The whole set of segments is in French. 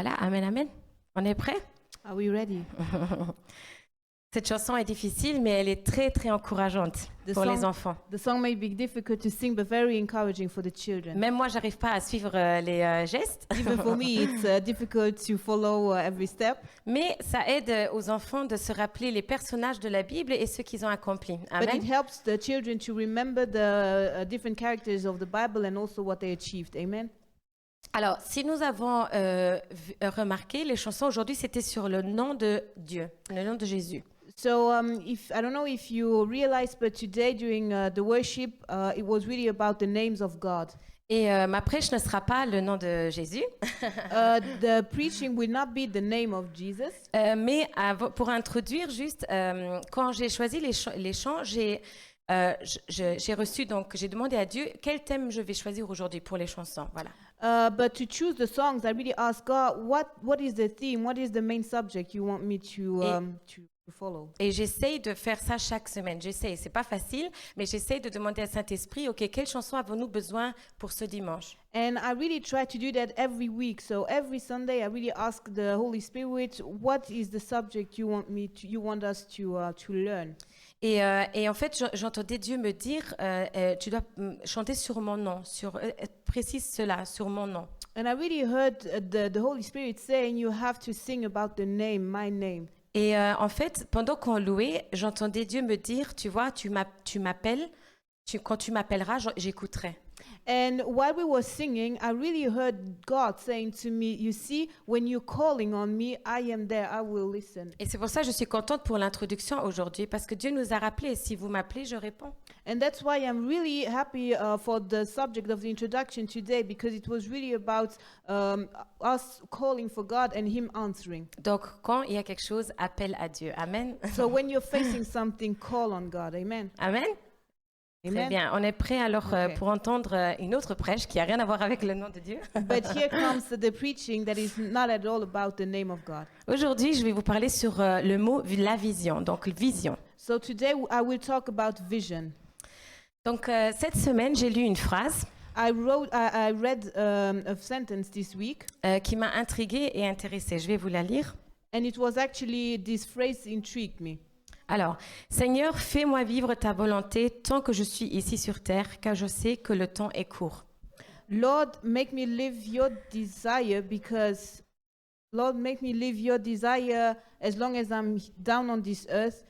voilà, amen, amen. On est prêt? Are we ready? Cette chanson est difficile, mais elle est très, très encourageante pour les enfants. The song may be difficult to sing, but very encouraging for the children. Même moi, j'arrive pas à suivre les gestes, Even for me, it's difficult to follow every step. mais ça aide aux enfants de se rappeler les personnages de la Bible et ce qu'ils ont accompli. But Amen. it helps the children to remember the different characters of the Bible and also what they achieved. Amen. Alors, si nous avons remarqué, les chansons aujourd'hui, c'était sur le nom de Dieu, le nom de Jésus. So, I don't know if you realized, but today during the worship, it was really about the names of God. Et ma prêche ne sera pas le nom de Jésus, The preaching will not be the name of Jesus. mais pour introduire juste, quand j'ai choisi les chants, j'ai reçu, donc j'ai demandé à Dieu quel thème je vais choisir aujourd'hui pour les chansons. Voilà. But to choose the songs, I really asked God, what is the theme? What is the main subject you want me to follow? Et j'essaye de faire ça chaque semaine. J'essaye, c'est pas facile, mais j'essaye de demander à Saint-Esprit, ok, quelle chanson avons-nous besoin pour ce dimanche? And I really try to do that every week. So every Sunday, I really ask the Holy Spirit, what is the subject you want us to learn? Et en fait, j'entendais Dieu me dire, tu dois chanter sur mon nom, précise cela, sur mon nom. And I really heard the Holy Spirit saying, you have to sing about the name, my name. Et en fait, pendant qu'on louait, j'entendais Dieu me dire, tu vois, tu m'appelles, quand tu m'appelleras, j'écouterai. And while we were singing, I really heard God saying to me, you see, when you're calling on me, I am there, I will listen. Et c'est pour ça que je suis contente pour l'introduction aujourd'hui, parce que Dieu nous a rappelé, si vous m'appelez, je réponds. And that's why I'm really happy for the subject of the introduction today, because it was really about us calling for God and Him answering. Donc, quand il y a quelque chose, appelle à Dieu. Amen. So when you're facing something, call on God. Amen. Amen. Très Amen. bien. On est prêt alors Ok. pour entendre une autre prêche qui n'a rien à voir avec le nom de Dieu. But here comes the preaching that is not at all about the name of God. Aujourd'hui, je vais vous parler sur le mot la vision, donc vision. So today I will talk about vision. Donc, cette semaine, j'ai lu une phrase I read a sentence this week, qui m'a intriguée et intéressée. Je vais vous la lire. and it was actually, this phrase intrigued me. Alors, Seigneur, fais-moi vivre ta volonté tant que je suis ici sur terre, car je sais que le temps est court. Lord, make me live your desire as long as I'm down on this earth,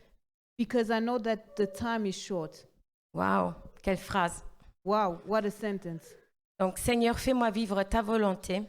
because I know that the time is short. Waouh, quelle phrase. Wow, what a sentence. Donc, Seigneur, fais-moi vivre ta volonté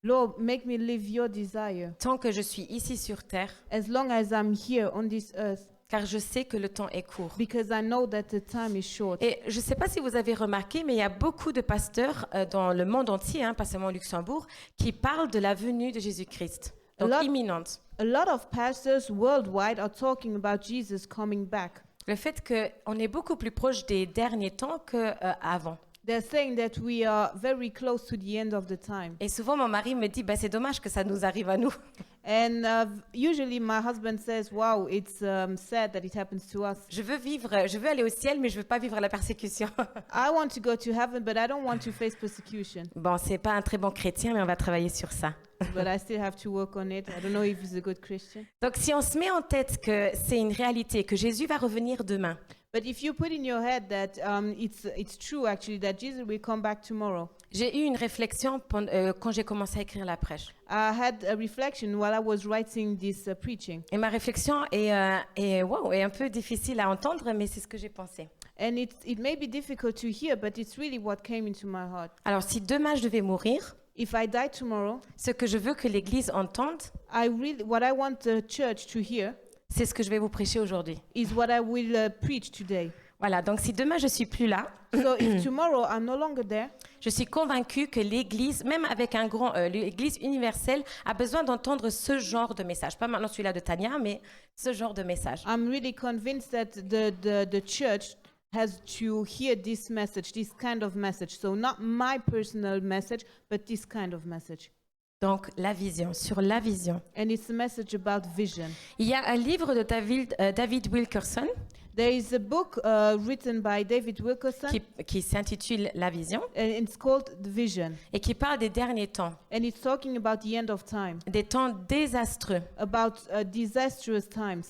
Lord, make me live your desire tant que je suis ici sur terre, as long as I'm here on this earth, car je sais que le temps est court. because I know that the time is short. Et je ne sais pas si vous avez remarqué, mais il y a beaucoup de pasteurs dans le monde entier, pas seulement au Luxembourg, qui parlent de la venue de Jésus-Christ, donc imminente. A lot of pastors worldwide are talking about Jesus coming back. Le fait qu'on est beaucoup plus proche des derniers temps qu'avant. They're saying that we are very close to the end of the time. Et souvent, mon mari me dit, c'est dommage que ça nous arrive à nous. And usually my husband says, wow, it's sad that it happens to us. Je veux aller au ciel, mais je veux pas vivre la persécution. I want to go to heaven, but I don't want to face persecution. Bon, c'est pas un très bon chrétien, mais on va travailler sur ça. But I still have to work on it. I don't know if he's a good Christian. Donc, si on se met en tête que c'est une réalité, que Jésus va revenir demain, But if you put in your head that it's true actually that Jesus will come back tomorrow. j'ai eu une réflexion quand j'ai commencé à écrire la prêche. I had a reflection while I was writing this preaching. Et ma réflexion est un peu difficile à entendre, mais c'est ce que j'ai pensé. And it may be difficult to hear, but it's really what came into my heart. Alors, si demain je devais mourir, If I die tomorrow, ce que je veux que l'Église entende, what I want the church to hear c'est ce que je vais vous prêcher aujourd'hui. is what I will preach today. Voilà, donc si demain je suis plus là, So if tomorrow I'm no longer there, je suis convaincue que l'Église, même avec un grand l'Église universelle, a besoin d'entendre ce genre de message. Pas maintenant celui-là de Tania, mais ce genre de message. I'm really convinced that the church has to hear this message, this kind of message. So not my personal message, but this kind of message. Donc la vision, sur la vision. And it's a message about vision. Il y a un livre de David Wilkerson There is a book written by David Wilkerson, qui s'intitule La Vision and it's called The Vision. et qui parle des derniers temps, And it's talking about the end of time, des temps désastreux. about disastrous times.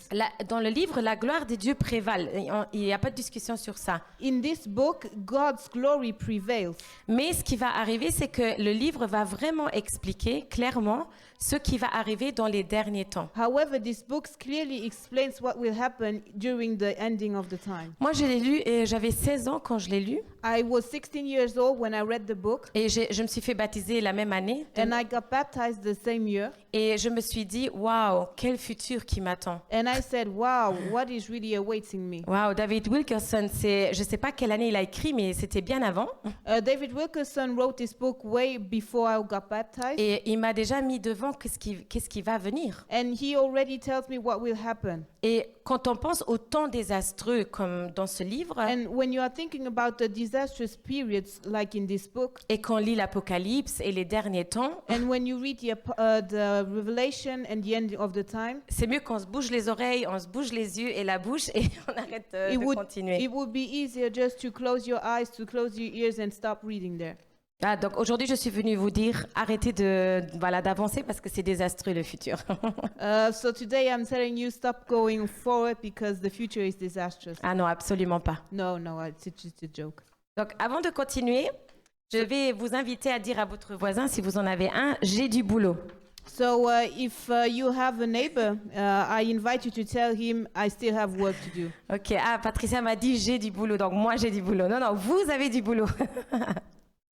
Dans le livre, la gloire des dieux prévale. Il n'y a pas de discussion sur ça. In this book, God's glory prevails. Mais ce qui va arriver, c'est que le livre va vraiment expliquer clairement ce qui va arriver dans les derniers temps. However, this book clearly explains what will happen during the ending of the time. Moi, je l'ai lu et j'avais 16 ans quand je l'ai lu. I was 16 years old when I read the book, Et je me suis fait baptiser la même année. and I got baptized the same year. Et je me suis dit, waouh, quel futur qui m'attend. And I said, wow, what is really awaiting me? Waouh, David Wilkerson, je ne sais pas quelle année il a écrit, mais c'était bien avant. David Wilkerson wrote this book way before I got baptized. Et il m'a déjà mis devant qu'est-ce qui va venir. And he already tells me what will happen. Et quand on pense aux temps désastreux comme dans ce livre, And when you are thinking about the disastrous periods like in this book, et qu'on lit l'Apocalypse et les derniers temps, and when you read the Revelation and the end of the time, c'est mieux qu'on se bouge les oreilles, on se bouge les yeux et la bouche et on arrête de continuer. it would be easier just to close your eyes, to close your ears and stop reading there. Ah, donc aujourd'hui, je suis venue vous dire, arrêtez d'avancer parce que c'est désastreux le futur. So today I'm telling you, stop going forward because the future is disastrous. Ah non, absolument pas. No, it's just a joke. Donc avant de continuer, je vais vous inviter à dire à votre voisin, si vous en avez un, j'ai du boulot. So if you have a neighbor, I invite you to tell him I still have work to do. Ok, ah, Patricia m'a dit j'ai du boulot, donc moi j'ai du boulot. Non, non, vous avez du boulot.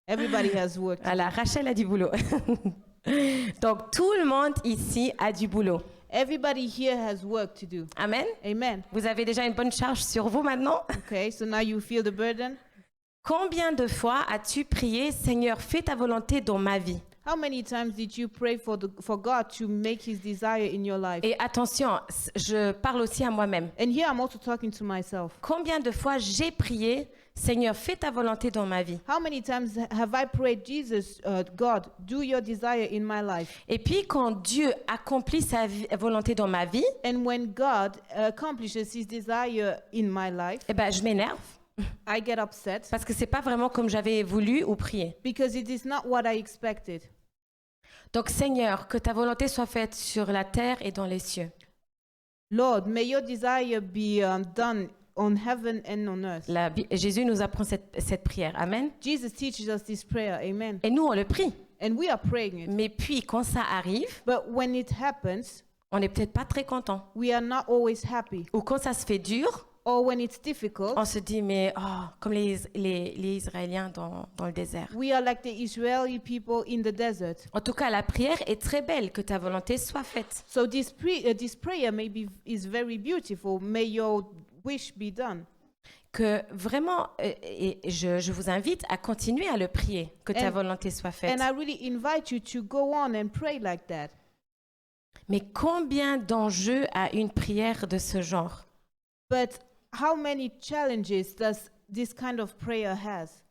Everybody has work to do. Voilà, Rachel a du boulot. Donc tout le monde ici a du boulot. Everybody here has work to do. Amen. Amen. Vous avez déjà une bonne charge sur vous maintenant? Okay, so now you feel the burden. Combien de fois as-tu prié, Seigneur, fais ta volonté dans ma vie? How many times did you pray for God to make his desire in your life? Et attention, je parle aussi à moi-même. And here I'm also talking to myself. Combien de fois j'ai prié, Seigneur, fais ta volonté dans ma vie? How many times have I prayed, Jesus, God, do your desire in my life? Et puis quand Dieu accomplit sa volonté dans ma vie, And when God accomplishes his desire in my life, eh ben, je m'énerve I get upset parce que c'est pas vraiment comme j'avais voulu ou prié. because it is not what I expected. Donc Seigneur, que ta volonté soit faite sur la terre et dans les cieux. Lord, may your desire be done on heaven and on earth. Jésus nous apprend cette prière. Amen. Jesus teaches us this prayer. Amen. Et nous, on le prie. And we are praying it. Mais puis, quand ça arrive, But when it happens, on n'est peut-être pas très content. we are not always happy. Ou quand ça se fait dur, Or when it's difficult, on se dit, mais comme les Israéliens dans le désert. we are like the Israeli people in the desert. En tout cas, la prière est très belle, que ta volonté soit faite. So this prayer is very beautiful. May your wish be done. Que vraiment, et je vous invite à continuer à le prier, que ta volonté soit faite. And I really invite you to go on and pray like that. Mais combien d'enjeux a une prière de ce genre? But how many challenges does this kind of prayer has?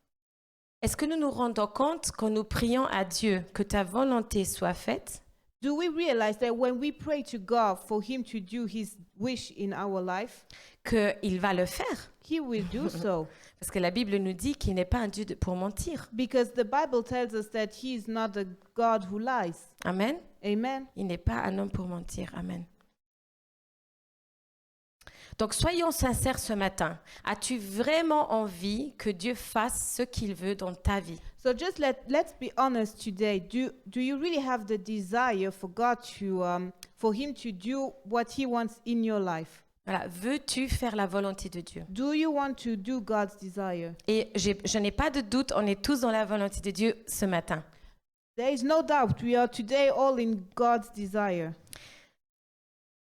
Est-ce que nous nous rendons compte quand nous prions à Dieu que ta volonté soit faite, Do we realize that when we pray to God for him to do his wish in our life, qu'il va le faire? he will do so? Parce que la Bible nous dit qu'il n'est pas un Dieu pour mentir. Because the Bible tells us that he is not a God who lies. Amen. Amen. Il n'est pas un homme pour mentir. Amen. Donc soyons sincères ce matin. As-tu vraiment envie que Dieu fasse ce qu'il veut dans ta vie? So just let's be honest today. Do you really have the desire for God to for him to do what he wants in your life? Voilà. Veux-tu faire la volonté de Dieu? Do you want to do God's desire? Et je n'ai pas de doute, on est tous dans la volonté de Dieu ce matin. There is no doubt we are today all in God's desire.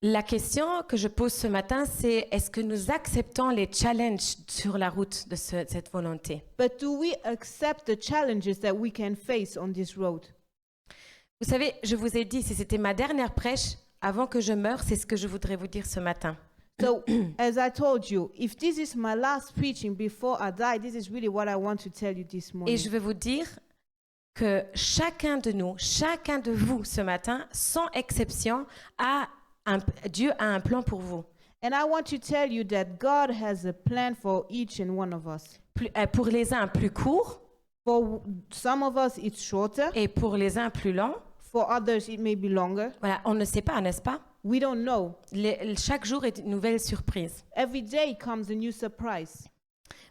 La question que je pose ce matin, c'est est-ce que nous acceptons les challenges sur la route de cette volonté? But do we accept the challenges that we can face on this road? Vous savez, je vous ai dit, si c'était ma dernière prêche, avant que je meure, c'est ce que je voudrais vous dire ce matin. So, as I told you, if this is my last preaching before I die, this is really what I want to tell you this morning. Et je veux vous dire que chacun de nous, chacun de vous ce matin, sans exception, Dieu a un plan pour vous. And I want to tell you that God has a plan for each and one of us. Pour les uns plus court For some of us, it's shorter. et pour les uns plus lent. For others, it may be longer. Voilà, on ne sait pas, n'est-ce pas? We don't know. Chaque jour est une nouvelle surprise. Every day comes a new surprise.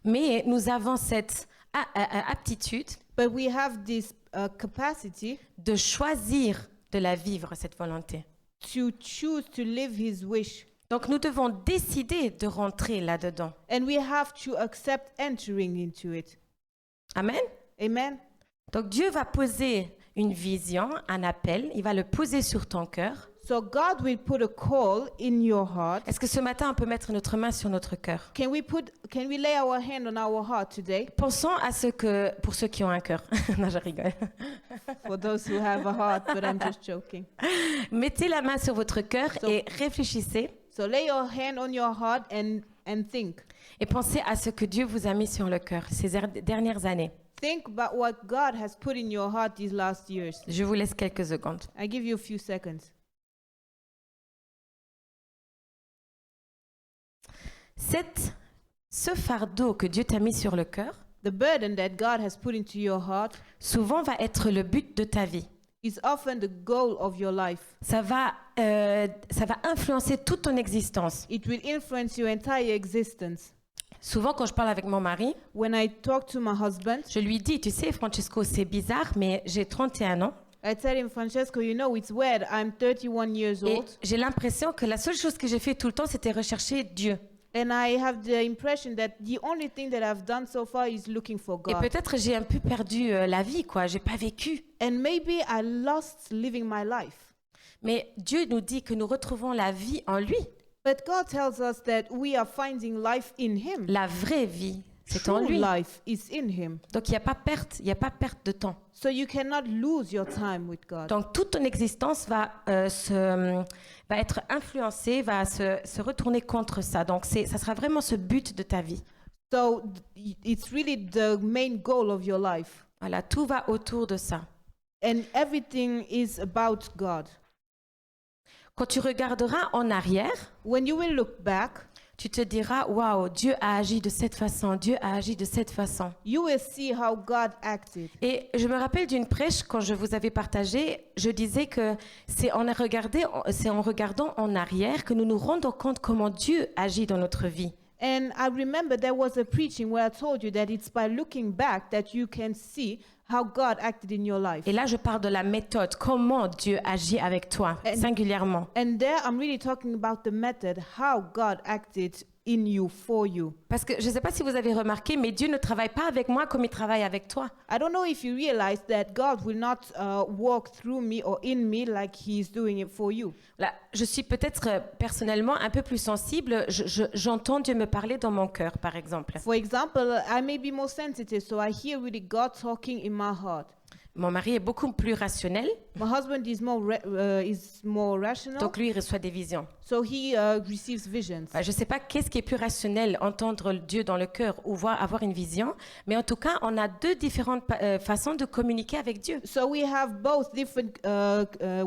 Mais nous avons cette aptitude But we have this capacity de choisir de la vivre, cette volonté. to choose to live His wish. Donc nous devons décider de rentrer là-dedans. And we have to accept entering into it. Amen. Amen. Donc Dieu va poser une vision, un appel, il va le poser sur ton cœur. So God will put a call in your heart. Est-ce que ce matin on peut mettre notre main sur notre cœur? Can we lay our hand on our heart today? Pensons à pour ceux qui ont un cœur. Non, je rigole. For those who have a heart, but I'm just joking. Mettez la main sur votre cœur et réfléchissez So lay your hand on your heart and think. et pensez à ce que Dieu vous a mis sur le cœur ces dernières années. Think about what God has put in your heart these last years. Je vous laisse quelques secondes. I give you a few seconds. Ce fardeau que Dieu t'a mis sur le cœur, The burden that God has put into your heart souvent va être le but de ta vie. is often the goal of your life. Ça va influencer toute ton existence. It will influence your entire existence. Souvent, quand je parle avec mon mari, When I talk to my husband, je lui dis, tu sais, Francesco, c'est bizarre, mais j'ai 31 ans. I tell him, Francesco, you know, it's weird. I'm 31 years Et old, j'ai l'impression que la seule chose que j'ai fait tout le temps, c'était rechercher Dieu. and I have the impression that the only thing that I've done so far is looking for Et God. peut-être j'ai un peu perdu la vie, quoi. J'ai pas vécu. And maybe I lost living my life. Mais Dieu nous dit que nous retrouvons la vie en lui. But God tells us that we are finding life in Him. La vraie vie, c'est en True lui. life is in Him. Donc il n'y a pas perte, il y a pas perte de temps. So you cannot lose your time with God. Donc toute ton existence va être influencée, va se retourner contre ça. Donc ça sera vraiment ce but de ta vie. So it's really the main goal of your life. Voilà, tout va autour de ça. And everything is about God. Quand tu regarderas en arrière, When you will look back, tu te diras, waouh, Dieu a agi de cette façon, Dieu a agi de cette façon. you will see how God acted. Et je me rappelle d'une prêche quand je vous avais partagé, je disais que c'est en regardant en arrière que nous nous rendons compte comment Dieu agit dans notre vie. And I remember there was a preaching where I told you that it's by looking back that you can see how God acted in your life. Et là, je parle de la méthode, comment Dieu agit avec toi, singulièrement. And there I'm really talking about the method, how God acted in you, for you. Parce que je ne sais pas si vous avez remarqué, mais Dieu ne travaille pas avec moi comme il travaille avec toi. I don't know if you realize that God will not walk through me or in me like He is doing it for you. Là, je suis peut-être personnellement un peu plus sensible. J'entends Dieu me parler dans mon cœur, par exemple. For example, I may be more sensitive, so I hear really God talking in my heart. Mon mari est beaucoup plus rationnel, My husband is more rational, donc lui, il reçoit des visions. so he receives visions. Je ne sais pas qu'est-ce qui est plus rationnel, entendre Dieu dans le cœur ou avoir une vision, mais en tout cas, on a deux différentes façons de communiquer avec Dieu. So we have both different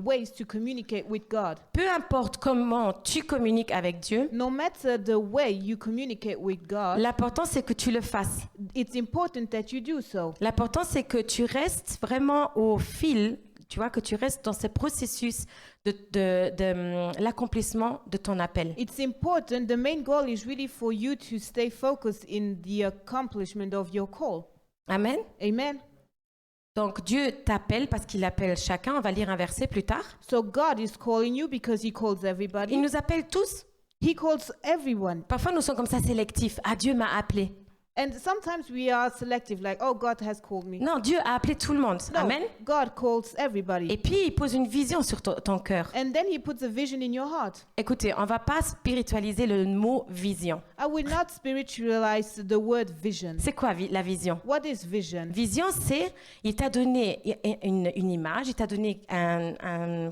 ways to communicate with God. Peu importe comment tu communiques avec Dieu, No matter the way you communicate with God, l'important c'est que tu le fasses. it's important that you do so. L'important c'est que tu restes vraiment au fil, tu vois, que tu restes dans ce processus de l'accomplissement de ton appel. It's important. The main goal is really for you to stay focused in the accomplishment of your call. Amen. Amen. Donc Dieu t'appelle parce qu'il appelle chacun. On va lire un verset plus tard. So God is calling you because He calls Il everybody. nous appelle tous. He calls everyone. Parfois nous sommes comme ça sélectifs. Ah, Dieu m'a appelé. And sometimes we are selective, like, oh, God has called me. Non, Dieu a appelé tout le monde. No, Amen. God calls everybody. Et puis il pose une vision sur ton cœur. And then He puts a vision in your heart. Écoutez, on va pas spiritualiser le mot vision. I will not spiritualize the word vision. C'est quoi la vision? What is vision? Vision, c'est, il t'a donné une image, il t'a donné un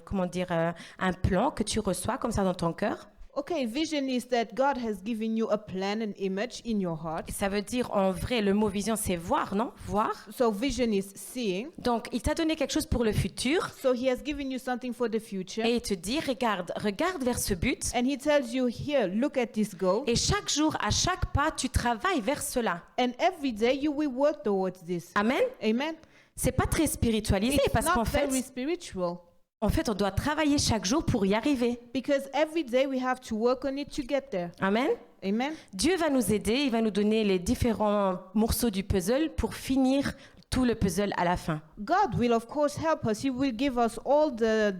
plan que tu reçois comme ça dans ton cœur. Okay, vision is that God has given you a plan, an image in your heart. Ça veut dire en vrai, le mot vision, c'est voir, non? Voir. So vision is seeing. Donc, il t'a donné quelque chose pour le futur So he has given you something for the future. et il te dit, regarde vers ce but. And he tells you, here, look at this goal. Et chaque jour, à chaque pas, tu travailles vers cela. And every day you will work towards this. Amen. Amen. C'est pas très spiritualisé It's parce not qu'en very fait, spiritual. on doit travailler chaque jour pour y arriver. Because every day we have to work on it to get there. Amen. Amen. Dieu va nous aider, il va nous donner les différents morceaux du puzzle pour finir tout le puzzle à la fin. God will of course help us. He will give us all the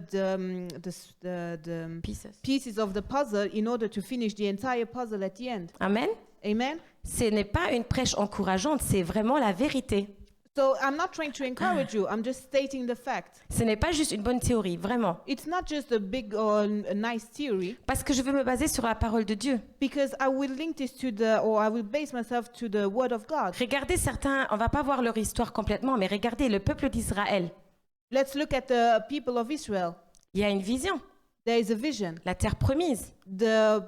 pieces of the puzzle in order to finish the entire puzzle at the end. Amen. Amen. Ce n'est pas une prêche encourageante, c'est vraiment la vérité. So I'm not trying to encourage you. I'm just stating the fact. Ce n'est pas juste une bonne théorie, vraiment. It's not just a big or a nice theory, Parce que je veux me baser sur la parole de Dieu. because I will link this to I will base myself to the word of God. Regardez certains, on va pas voir leur histoire complètement, mais regardez le peuple d'Israël. Let's look at the people of Israel. Il y a une vision, There is a vision, la terre promise. the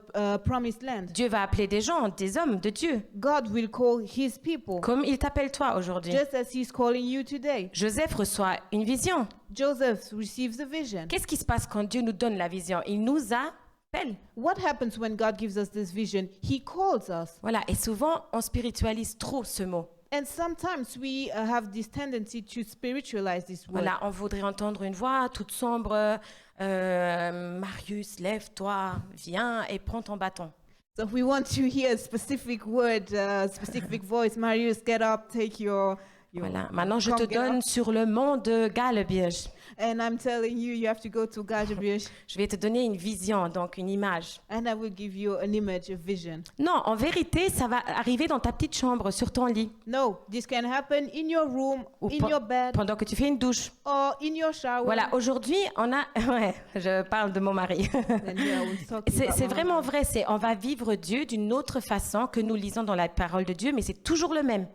promised land. Dieu va appeler des gens, des hommes de Dieu, God will call his people, comme il t'appelle toi aujourd'hui. just as he's calling you today. Joseph reçoit une vision. Joseph receives a vision. Qu'est-ce qui se passe quand Dieu nous donne la vision? Il nous appelle. What happens when God gives us this vision? He calls us. Voilà, et souvent, on spiritualise trop ce mot. And sometimes we have this tendency to spiritualize this word. Voilà, on voudrait entendre une voix toute sombre. Marius, lève-toi, viens et prends ton bâton. So we want to hear a specific word, specific voice. Marius, get up, take your Voilà, maintenant je te come, get donne up. sur le mont de Galebierge. And I'm telling you, you have to go to Gajabish, Je vais te donner une vision, donc une image. and I will give you an image, a vision. Non, en vérité, ça va arriver dans ta petite chambre, sur ton lit, No, this can happen in your room, Ou in pe- your bed, pendant que tu fais une douche. or in your shower. Voilà, aujourd'hui, on a... Ouais, je parle de mon mari. And here I was talking about C'est my vraiment husband. vrai, on va vivre Dieu d'une autre façon que nous lisons dans la parole de Dieu, mais c'est toujours le même.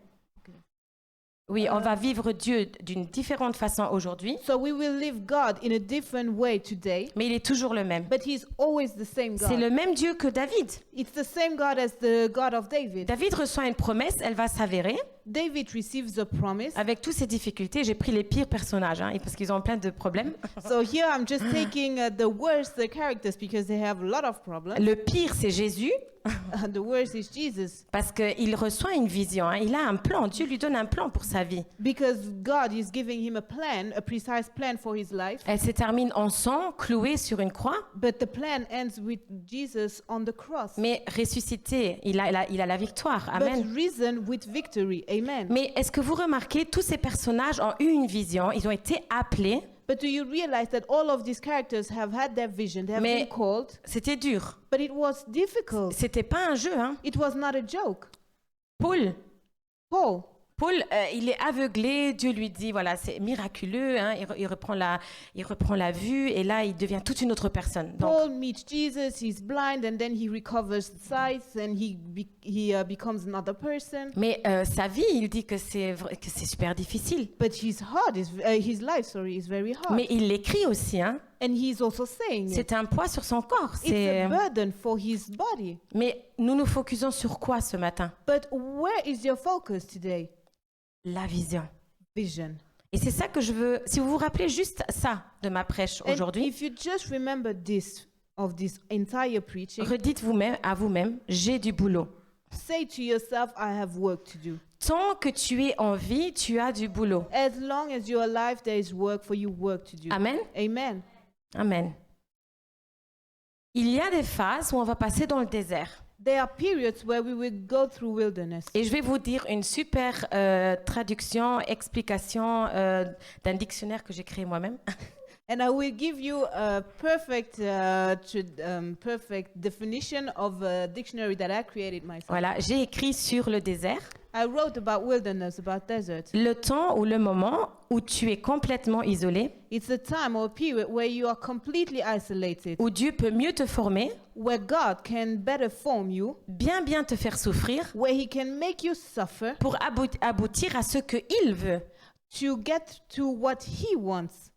Oui, on va vivre Dieu d'une différente façon aujourd'hui, So we will live God in a different way today, mais il est toujours le même. but He's always the same C'est God. le même Dieu que David. It's the same God as the God of David. David reçoit une promesse, elle va s'avérer. David receives a promise. Avec toutes ces difficultés, j'ai pris les pires personnages, hein, parce qu'ils ont plein de problèmes. So here I'm just taking the worst characters because they have a lot of problems. Le pire, c'est Jésus, The worst is Jesus parce qu'il reçoit une vision, hein, il a un plan, Dieu lui donne un plan pour sa vie. because God is giving him a plan, a precise plan for his life. Elle se termine en sang, clouée sur une croix, But the plan ends with Jesus on the cross. mais ressuscité, il a la victoire. Amen. But risen with victory. Amen. Mais est-ce que vous remarquez, tous ces personnages ont eu une vision, ils ont été appelés, But do you realize that all of these characters have had their vision? They have Mais- been called, c'était dur. but it was difficult. C'était pas un jeu, hein. It was not a joke. Paul, Paul, il est aveuglé, Dieu lui dit, voilà, c'est miraculeux, hein, il reprend la vue et là, il devient toute une autre personne. Donc, Paul meets Jesus, he's blind, and then he recovers sight, and he becomes another person. mais sa vie, il dit que c'est super difficile. But his life, is very hard. Mais il l'écrit aussi, hein. And he's also saying it. C'est un poids sur son corps. It's a burden for his body. Mais nous nous focusons sur quoi ce matin? But where is your focus today? La vision. Vision. Et c'est ça que je veux. Si vous vous rappelez juste ça de ma prêche And aujourd'hui, if you just remember this entire preaching, redites vous-même à vous-même, j'ai du boulot. say to yourself, I have work to do. Tant que tu es en vie, tu as du boulot. As long as you're alive, there is work for you, work to do. Amen. Amen. Amen. Il y a des phases où on va passer dans le désert. There are periods where we will go through wilderness. Et je vais vous dire une super traduction, explication d'un dictionnaire que j'ai créé moi-même. And I will give you a perfect definition of a dictionary that I created myself. Voilà, j'ai écrit sur le désert. I wrote about wilderness, about desert. Le temps ou le moment où tu es complètement isolé, It's a time or a period where you are completely isolated, où Dieu peut mieux te former, where God can better form you, bien te faire souffrir, where He can make you suffer pour aboutir à ce qu'il veut. to get to what He wants.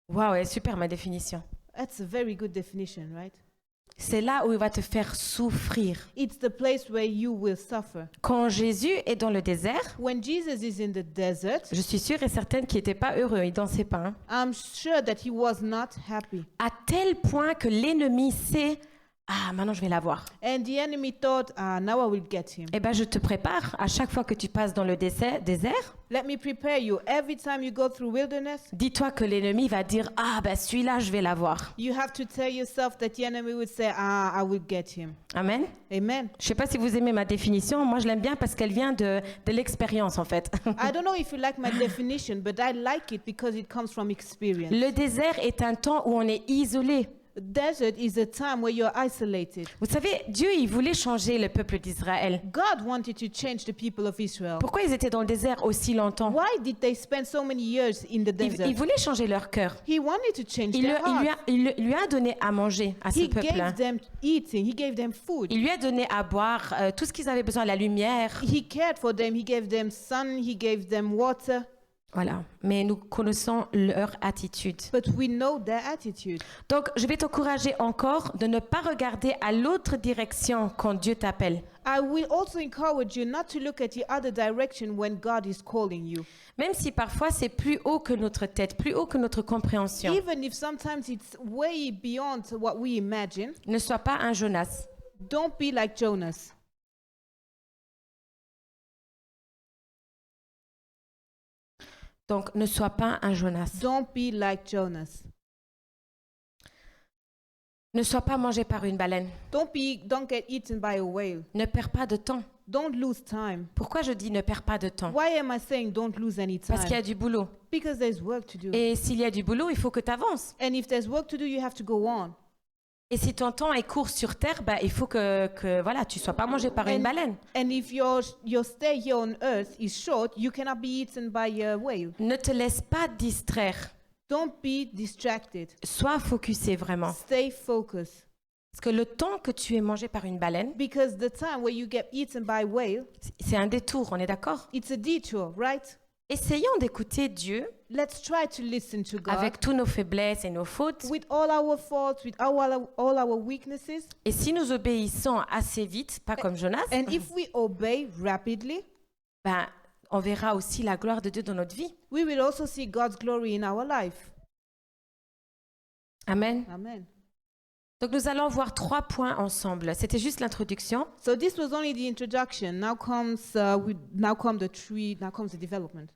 Waouh, super ma définition. That's a very good definition, right? C'est là où il va te faire souffrir. It's the place where you will suffer. Quand Jésus est dans le désert, When Jesus is in the desert, je suis sûre et certaine qu'il n'était pas heureux, il dansait pas. I'm sure that he was not happy. À tel point que l'ennemi sait, ah, maintenant je vais l'avoir. And the enemy thought, now I will get him. Eh bien, je te prépare à chaque fois que tu passes dans le désert, Let me prepare you. Every time you go through wilderness, dis-toi que l'ennemi va dire, ah, ben celui-là, je vais l'avoir. you have to tell yourself that the enemy will say, I will get him. Amen. Amen. Je ne sais pas si vous aimez ma définition. Moi, je l'aime bien parce qu'elle vient de l'expérience, en fait. I don't know if you like my definition, but I like it because it comes from experience. Le désert est un temps où on est isolé. Desert is a time where you're isolated. Vous savez, Dieu, il voulait changer le peuple d'Israël. God wanted to change the people of Israel. Pourquoi ils étaient dans le désert aussi longtemps? Why did they spend so many years in the desert? Il voulait changer leur cœur. He wanted to change Il their hearts. lui a donné à manger à ce He peuple. gave them eating. He gave them food. Il lui a donné à boire tout ce qu'ils avaient besoin, la lumière. He cared for them. He gave them sun. He gave them water. Voilà. Mais nous connaissons leur attitude. But we know their attitude. Donc, je vais t'encourager encore de ne pas regarder à l'autre direction quand Dieu t'appelle. I will also encourage you not to look at the other direction when God is calling you. Même si parfois c'est plus haut que notre tête, plus haut que notre compréhension. Even if sometimes it's way beyond what we imagine, Ne sois pas un Jonas. don't be like Jonas. Donc, ne sois pas un Jonas. Don't be like Jonas. Ne sois pas mangé par une baleine. Don't get eaten by a whale. Ne perds pas de temps. Don't lose time. Pourquoi je dis ne perds pas de temps? Why am I saying don't lose any Parce qu'il y a time? du boulot. Because there's work to do. Et s'il y a du boulot, il faut que tu avances. And if there's work to do, you have to go on. Et si ton temps est court sur terre, bah, il faut que voilà, tu sois pas mangé par une baleine. And if your stay here on earth is short, you cannot be eaten by a whale. Ne te laisse pas distraire. Don't be distracted. Sois focusé vraiment. Stay focused. Parce que le temps que tu es mangé par une baleine, Because the time where you get eaten by whale, c'est un détour, on est d'accord? it's a detour, right? Essayons d'écouter Dieu Let's try to listen to God avec tous nos faiblesses et nos fautes. with all our faults, with all our weaknesses. Et si nous obéissons assez vite, pas comme Jonas, And if we obey rapidly, ben, on verra aussi la gloire de Dieu dans notre vie. we will also see God's glory in our life. Amen. Amen. Donc nous allons voir 3 points ensemble. C'était juste l'introduction. So this was only the introduction. Now comes the development.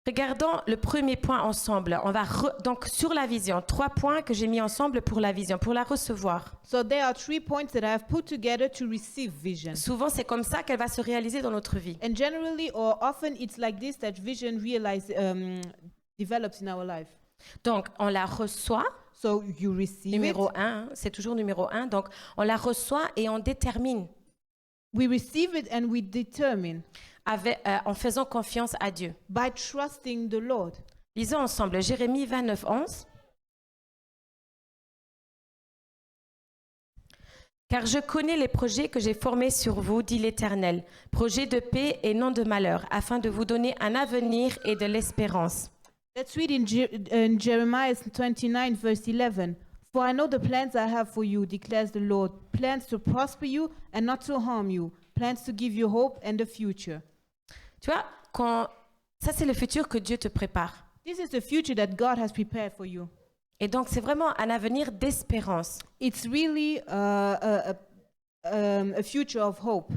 Regardons le premier point ensemble. On va donc sur la vision, 3 points que j'ai mis ensemble pour la vision, pour la recevoir. So there are 3 points that I have put together to receive vision. Souvent, c'est comme ça qu'elle va se réaliser dans notre vie. And generally or often it's like this that vision develops in our life. Donc, on la reçoit. So you receive Numéro it. 1, c'est toujours numéro 1. Donc, on la reçoit et on détermine We receive it and we determine en faisant confiance à Dieu. by trusting the Lord. Lisons ensemble Jérémie 29, 11. Car je connais les projets que j'ai formés sur vous, dit l'Éternel, projets de paix et non de malheur, afin de vous donner un avenir et de l'espérance. Let's read in Jeremiah 29 verse 11. For I know the plans I have for you, declares the Lord, plans to prosper you and not to harm you, plans to give you hope and a future. Tu vois, ça c'est le futur que Dieu te prépare. This is the future that God has prepared for you. Et donc c'est vraiment un avenir d'espérance. It's really a future of hope.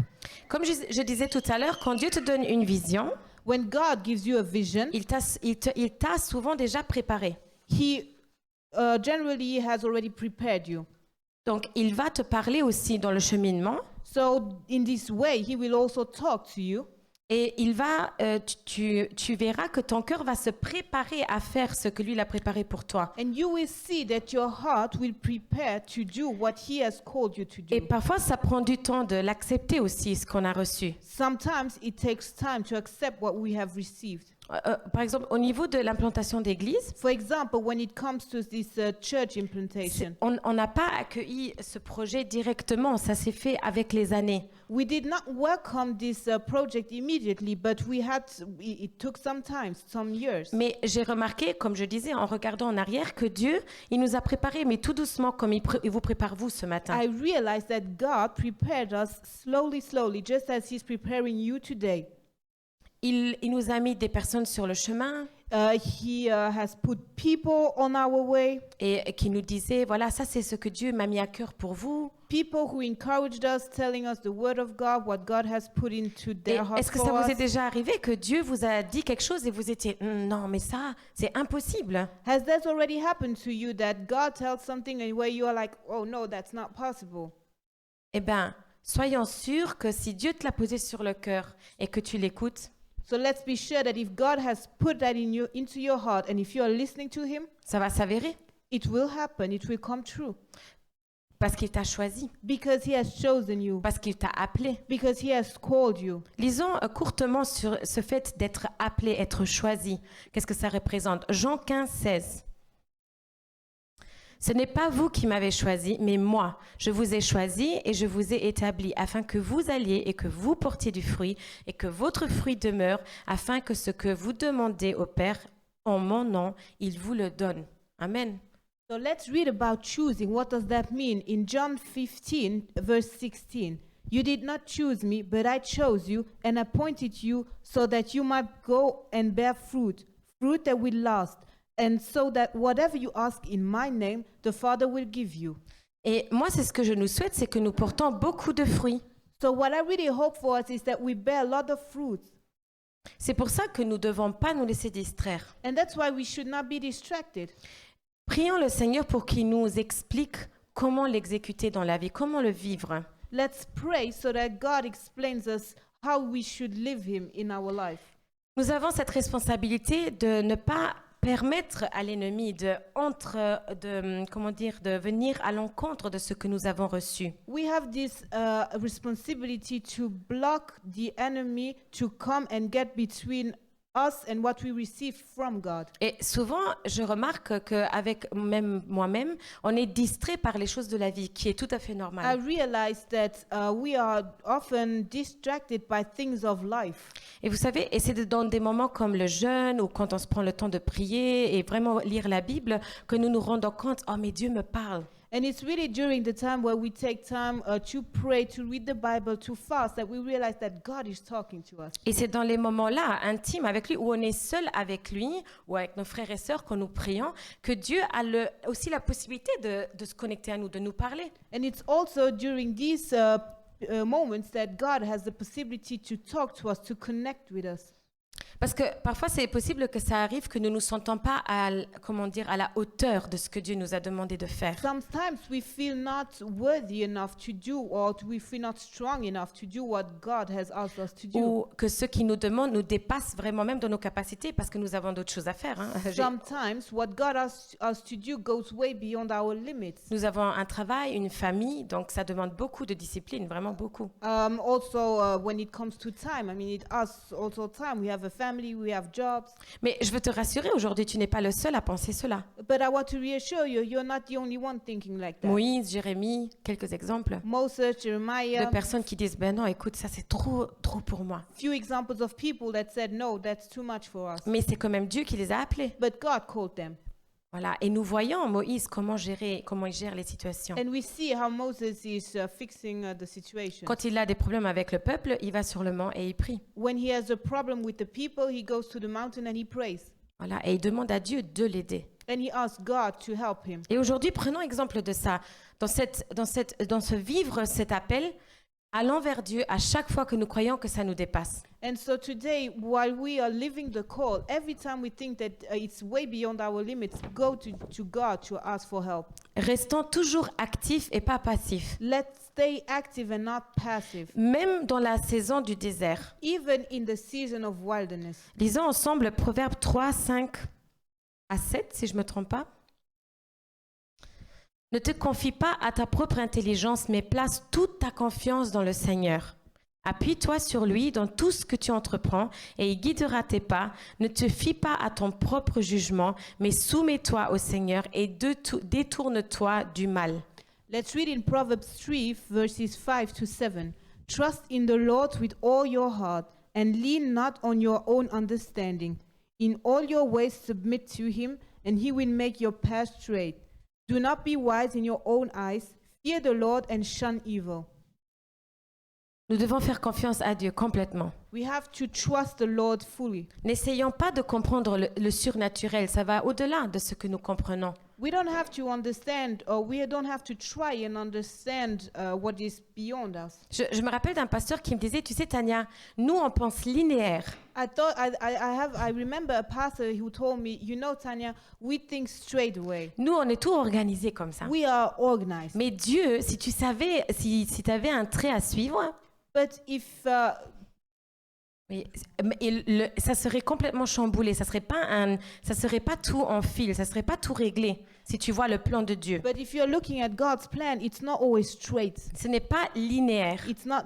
Comme je disais tout à l'heure, quand Dieu te donne une vision, When God gives you a vision, il t'a souvent déjà préparé. He generally has already prepared you. Donc il va te parler aussi dans le cheminement. So in this way, He will also talk to you. Et tu verras que ton cœur va se préparer à faire ce que lui il a préparé pour toi. And you will see that your heart will prepare to do what He has called you to do. Et parfois, ça prend du temps de l'accepter aussi, ce qu'on a reçu. Sometimes it takes time to accept what we have received. Par exemple, au niveau de l'implantation d'église, For example, when it comes to this church implantation, on n'a pas accueilli ce projet directement, ça s'est fait avec les années. we did not welcome this project immediately, but it took some time, some years. Mais j'ai remarqué, comme je disais, en regardant en arrière, que Dieu, il nous a préparés, mais tout doucement, comme il vous prépare vous ce matin. I realized that God prepared us slowly, just as He's preparing you today. Il nous a mis des personnes sur le chemin He has put people on our way, et qui nous disaient, voilà, ça c'est ce que Dieu m'a mis à cœur pour vous. people who encouraged us, telling us the word of God, what God has put into Et their hearts est-ce que for ça vous est us. déjà arrivé que Dieu vous a dit quelque chose et vous étiez, non, mais ça, c'est impossible. Has that already happened to you, that God tells something and where you are like, oh no, that's not possible? Eh bien, soyons sûrs que si Dieu te l'a posé sur le cœur et que tu l'écoutes, So let's be sure that if God has put that into your heart, and if you are listening to Him, ça va s'avérer it will happen, it will come true. parce qu'il t'a choisi, Because He has chosen you, parce qu'il t'a appelé. because He has called you. Lisons courtement sur ce fait d'être appelé, être choisi. Qu'est-ce que ça représente? Jean 15, 16. Ce n'est pas vous qui m'avez choisi, mais moi. Je vous ai choisi et je vous ai établi afin que vous alliez et que vous portiez du fruit et que votre fruit demeure, afin que ce que vous demandez au Père en mon nom, il vous le donne. Amen. So let's read about choosing. What does that mean? In John 15, verse 16, you did not choose me, but I chose you and appointed you so that you might go and bear fruit, fruit that will last, and so that whatever you ask in my name, the Father will give you. Et moi, c'est ce que je nous souhaite, c'est que nous portons beaucoup de fruits. So what I really hope for us is that we bear a lot of fruits. C'est pour ça que nous ne devons pas nous laisser distraire. And that's why we should not be distracted. Prions le Seigneur pour qu'il nous explique comment l'exécuter dans la vie, comment le vivre. Let's pray so that God explains us how we should live Him in our life. Nous avons cette responsabilité de ne pas permettre à l'ennemi de venir à l'encontre de ce que nous avons reçu. We have this responsibility to block the enemy to come and get between us and what we receive from God. Et souvent, je remarque qu'avec même moi-même, on est distrait par les choses de la vie, qui est tout à fait I normal. realize that we are often distracted by things of life. Et vous savez, et c'est dans des moments comme le jeûne ou quand on se prend le temps de prier et vraiment lire la Bible que nous nous rendons compte, oh mais Dieu me parle. And it's really during the time where we take time to pray, to read the Bible, to fast, that we realize that God is talking to us. Et c'est dans les moments-là, intimes avec lui, où on est seul avec lui ou avec nos frères et sœurs quand nous prions, que Dieu a aussi la possibilité de se connecter à nous, de nous parler. And it's also during these moments that God has the possibility to talk to us, to connect with us. Parce que parfois, c'est possible que ça arrive que nous ne nous sentons pas à la hauteur de ce que Dieu nous a demandé de faire. Sometimes we feel not worthy enough to do, or we feel not strong enough to do what God has asked us to do. Ou que ce qu'il nous demande nous dépasse vraiment même dans nos capacités parce que nous avons d'autres choses à faire. Sometimes what God asks us to do goes way beyond our limits. Nous avons un travail, une famille, donc ça demande beaucoup de discipline, vraiment beaucoup. Also, when it comes to time, I mean, it asks also time. We have a family, we have jobs. Mais je veux te rassurer, aujourd'hui, tu n'es pas le seul à penser cela. But I want to reassure you, you're not the only one thinking like that. Moïse, Jérémie, quelques exemples Moses, de Jeremiah, personnes qui disent, ben non, écoute, ça c'est trop pour moi. few examples of people that said, no, that's too much for us. Mais c'est quand même Dieu qui les a appelés. But God called them. Voilà. Et nous voyons Moïse comment il gère les situations. And we see how Moses is fixing the situation. Quand il a des problèmes avec le peuple, il va sur le mont et il prie. When he has a problem with the people, he goes to the mountain and he prays. Voilà. Et il demande à Dieu de l'aider. And he asks God to help him. Et aujourd'hui, prenons exemple de ça. Dans ce vivre cet appel, allons vers Dieu à chaque fois que nous croyons que ça nous dépasse. And so today, while we are living the call, every time we think that it's way beyond our limits, go to God to ask for help. Restons toujours actifs et pas passifs. Let's stay active and not passive, Même dans la saison du désert. even in the season of wilderness. Lisons ensemble Proverbes 3, 5 à 7, si je ne me trompe pas. Ne te confie pas à ta propre intelligence, mais place toute ta confiance dans le Seigneur. Appuie-toi sur lui dans tout ce que tu entreprends et il guidera tes pas. Ne te fie pas à ton propre jugement, mais soumets-toi au Seigneur et détourne-toi du mal. Let's read in Proverbs 3, verses 5 to 7. Trust in the Lord with all your heart and lean not on your own understanding. In all your ways submit to him, and he will make your path straight. Do not be wise in your own eyes. Fear the Lord and shun evil. Nous devons faire confiance à Dieu complètement. We have to trust the Lord fully. N'essayons pas de comprendre le surnaturel, ça va au-delà de ce que nous comprenons. We don't have to understand, or we don't have to try and understand what is beyond us. Je me rappelle d'un pasteur qui me disait, tu sais Tania, nous on pense linéaire. I remember a pastor who told me, you know, Tanya, we think straight away. Nous on est tout organisé comme ça. We are organized. Mais Dieu, si tu savais, si tu avais un trait à suivre, But if oui, ça serait complètement chamboulé, ça serait pas tout en fil, ça serait pas tout réglé si tu vois le plan de Dieu. But if you're looking at God's plan, it's not always straight. Ce n'est pas linéaire. It's not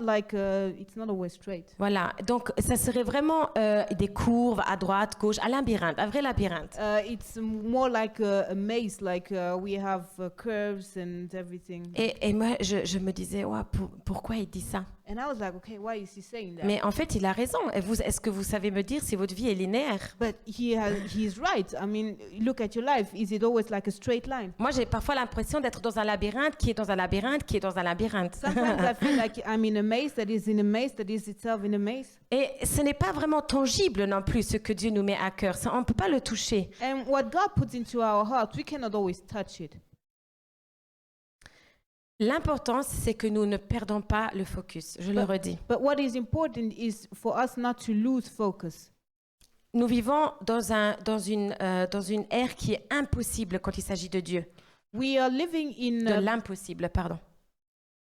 always straight. Voilà, donc ça serait vraiment des courbes à droite, gauche, un labyrinthe, un vrai labyrinthe. It's more like a maze, like we have curves and everything. Et moi, je me disais, ouais, pourquoi il dit ça? And I was like, okay, why is he saying that? Mais en fait, il a raison. Est-ce que vous savez me dire si votre vie est linéaire? But he's right. I mean, look at your life. Is it always like a straight line? Moi, j'ai parfois l'impression d'être dans un labyrinthe qui est dans un labyrinthe qui est dans un labyrinthe. Sometimes I feel like I'm in a maze that is in a maze that is itself in a maze. Et ce n'est pas vraiment tangible non plus ce que Dieu nous met à cœur. Ça, on ne peut pas le toucher. And what God puts into our heart, we cannot always touch it. L'important, c'est que nous ne perdons pas le focus. Je le redis. But what is important is for us not to lose focus. Nous vivons dans une ère qui est impossible quand il s'agit de Dieu. We are living De in l'impossible, pardon.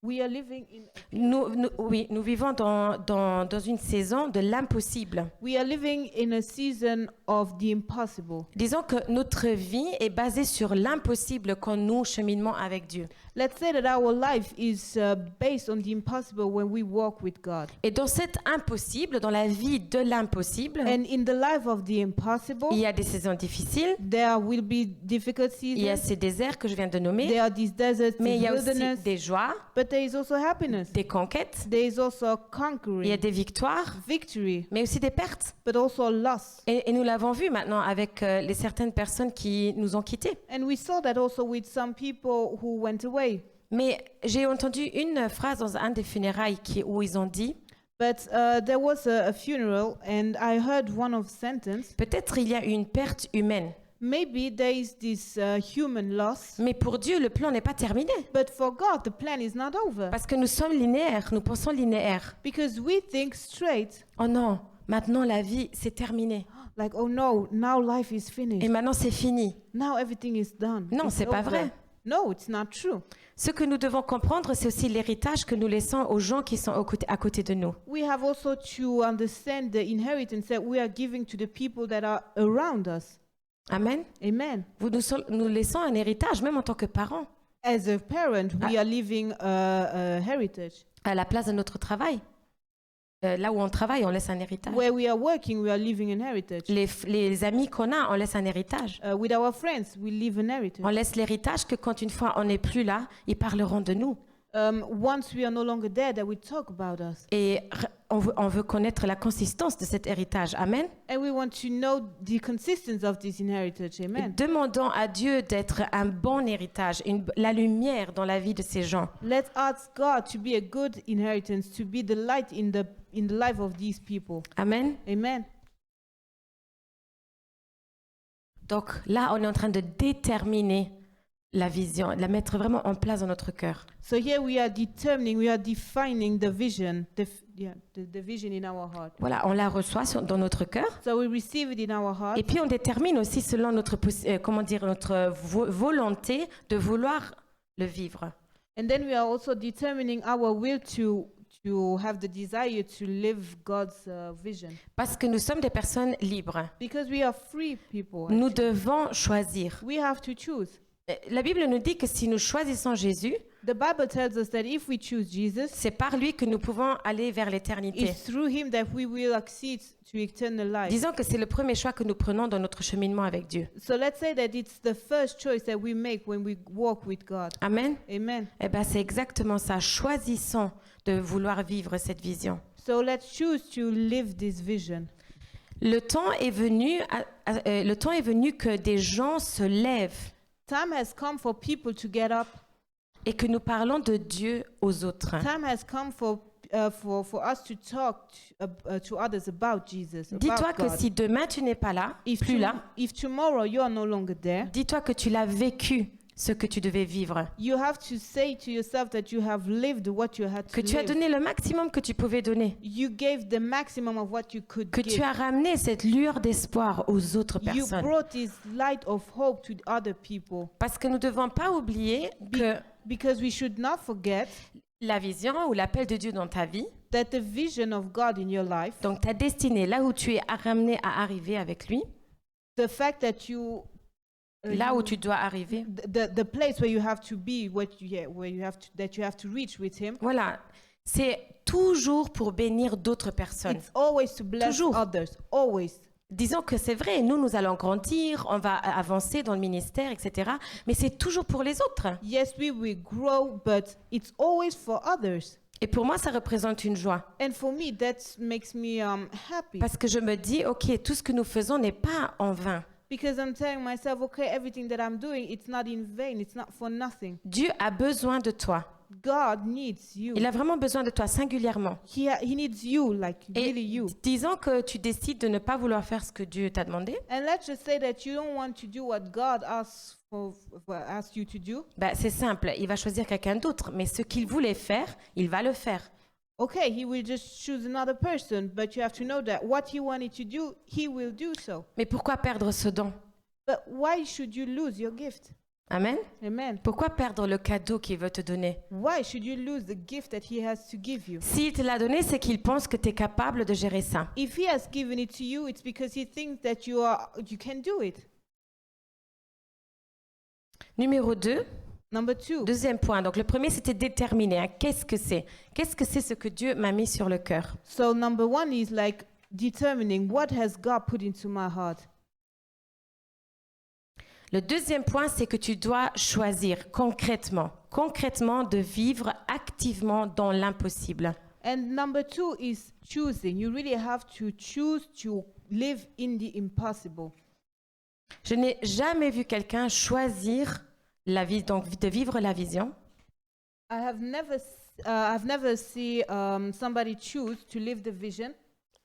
we are living in Nous vivons dans une saison de l'impossible. we are living in a season of the impossible. Disons que notre vie est basée sur l'impossible quand nous cheminons avec Dieu. Let's say that our life is based on the impossible when we walk with God. Et dans cet impossible, dans la vie de l'impossible, And in the life of the impossible, il y a des saisons difficiles, there will be difficult il y a seasons. ces déserts que je viens de nommer, There are these deserts, mais il y these a aussi wilderness, des joies, but there is also happiness. des conquêtes, There is also il y a conquering, des victoires, victory, mais aussi des pertes. but also loss. Et nous l'avons vu maintenant avec les certaines personnes qui nous ont quittés. And we saw that also with some people who went away. Mais j'ai entendu une phrase dans un des funérailles où ils ont dit, But there was a funeral, and I heard one of sentence. peut-être il y a une perte humaine, Maybe there is this human loss, mais pour Dieu, le plan n'est pas terminé. but for God, the plan is not over. Parce que nous sommes linéaires, nous pensons linéaire. Because we think straight, Oh non, maintenant la vie, c'est terminé. like, oh no, now life is Et finished. maintenant c'est fini. Now everything is done. Non, It's c'est pas over. vrai. No, it's not true. Ce que nous devons comprendre, c'est aussi l'héritage que nous laissons aux gens qui sont à côté de nous. We have also to understand the inheritance that we are giving to the people that are around us. Amen. Amen. Nous laissons un héritage, même en tant que parents, As a parent, we are leaving a heritage. à la place de notre travail. Là où on travaille, on laisse un héritage. Where we are working, we are leaving an heritage. Les amis qu'on a, on laisse un héritage. With our friends, we leave an heritage. On laisse l'héritage que quand une fois on n'est plus là, ils parleront de nous. Once we are no longer there, they will talk about us. Et on veut connaître la consistance de cet héritage. Amen. And we want to know the consistency of this inheritance. Amen. Demandons à Dieu d'être un bon héritage, la lumière dans la vie de ces gens. Let's ask God to be a good inheritance, to be the light in the life of these people. Amen. Amen. Donc là, on est en train de déterminer la vision, de la mettre vraiment en place dans notre cœur. So here we are defining the vision, the vision in our heart. Voilà, on la reçoit dans notre cœur. So we receive it in our heart. Et puis on détermine aussi selon notre volonté de vouloir le vivre. And then we are also determining our will to have the desire to live God's vision. Parce que nous sommes des personnes libres. Because we are free people. Nous devons choisir. We have to choose. La Bible nous dit que si nous choisissons Jésus, The Bible tells us that if we choose Jesus, c'est par lui que nous pouvons aller vers l'éternité. it's through him that we will accede to eternal life. Disons que c'est le premier choix que nous prenons dans notre cheminement avec Dieu. So let's say that it's the first choice that we make when we walk with God. Amen. Amen. Eh bien, c'est exactement ça. Choisissons de vouloir vivre cette vision. So let's choose to live this vision. Le temps est venu que des gens se lèvent Time has come for people to get up. et que nous parlons de Dieu aux autres. Time has come for us to talk to others about Jesus, Dis-toi about que God. si demain tu n'es pas là, plus là, If tomorrow you are no longer there, dis-toi que tu l'as vécu, ce que tu devais vivre. you have to say to yourself that you have lived what you had to Que tu as live. donné le maximum que tu pouvais donner. You gave the maximum of what you could Que tu give. as ramené cette lueur d'espoir aux autres You personnes. brought this light of hope to other people. Parce que nous ne devons pas oublier que Because we should not forget la vision ou l'appel de Dieu dans ta vie, that the vision of God in your life, donc ta destinée, là où tu es ramené à arriver avec lui, the fact that là où tu dois arriver, the place where you have to be, that you have to reach with him, voilà, c'est toujours pour bénir d'autres personnes. it's always to bless Toujours. others, always. Disons que c'est vrai, nous allons grandir, on va avancer dans le ministère, etc. Mais c'est toujours pour les autres. Yes, we will grow, but it's always for others. Et pour moi, ça représente une joie. And for me, that makes me happy. Parce que je me dis, OK, tout ce que nous faisons n'est pas en vain. Because I'm telling myself, okay, everything that I'm doing, it's not in vain, it's not for nothing. Dieu a besoin de toi. God needs you. Il a vraiment besoin de toi singulièrement. He needs you, like really you. Disons que tu décides de ne pas vouloir faire ce que Dieu t'a demandé, And let's just say that you don't want to do what God asked you to do. ben, c'est simple, il va choisir quelqu'un d'autre. Mais ce qu'il voulait faire, il va le faire. Okay, he will just choose another person, but you have to know that what he wanted to do, he will do so. Mais pourquoi perdre ce don? But why should you lose your gift? Amen. Amen. Pourquoi perdre le cadeau qu'il veut te donner? Why should you lose the gift that he has to give you? S'il te l'a donné, c'est qu'il pense que tu es capable de gérer ça. If he has given it to you, it's because he thinks that you can do it. Numéro 2, Number 2. deuxième point. Donc le premier, c'était déterminer. Hein. Qu'est-ce que c'est? Qu'est-ce que c'est ce que Dieu m'a mis sur le cœur? So number 1 is like determining what has God put into my heart. Le deuxième point, c'est que tu dois choisir concrètement de vivre activement dans l'impossible. And number 2 is choosing. You really have to choose to live in the impossible. Je n'ai jamais vu quelqu'un choisir la vie, donc de vivre la vision I've never seen somebody choose to live the vision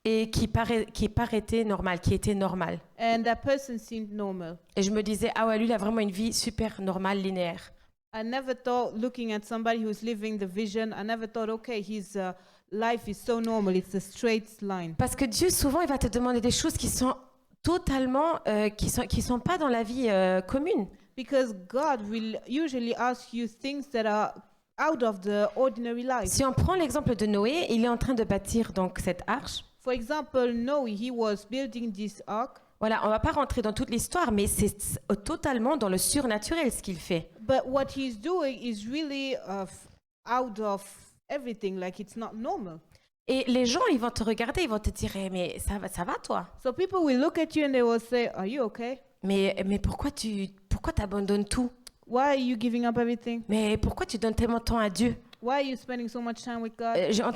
et qui paraissait normal, qui était normal. and that person seemed normal. Et je me disais, ah ouais, lui, il a vraiment une vie super normale, linéaire. I never thought, looking at somebody who's living the vision, I never thought, okay, his life is so normal, it's a straight line. Parce que Dieu, souvent, il va te demander des choses qui sont totalement, qui sont pas dans la vie commune. Because God will usually ask you things that are out of the ordinary life. Si on prend l'exemple de Noé, il est en train de bâtir donc cette arche. For example, Noah, he was building this ark, Voilà, on va pas rentrer dans toute l'histoire, mais c'est totalement dans le surnaturel ce qu'il fait. but what he's doing is really out of everything, like it's not normal. Et les gens, ils vont te regarder, ils vont te dire, eh, mais ça va toi. So people will look at you and they will say, are you okay? Mais pourquoi t'abandonnes tout? Why are you giving up everything? Mais pourquoi tu donnes tellement de temps à Dieu? Why are you spending so much time with God?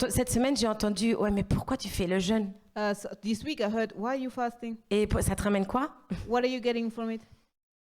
Cette semaine, j'ai entendu, ouais, mais pourquoi tu fais le jeûne? So this week I heard, why are you fasting? Et ça te ramène quoi? What are you getting from it?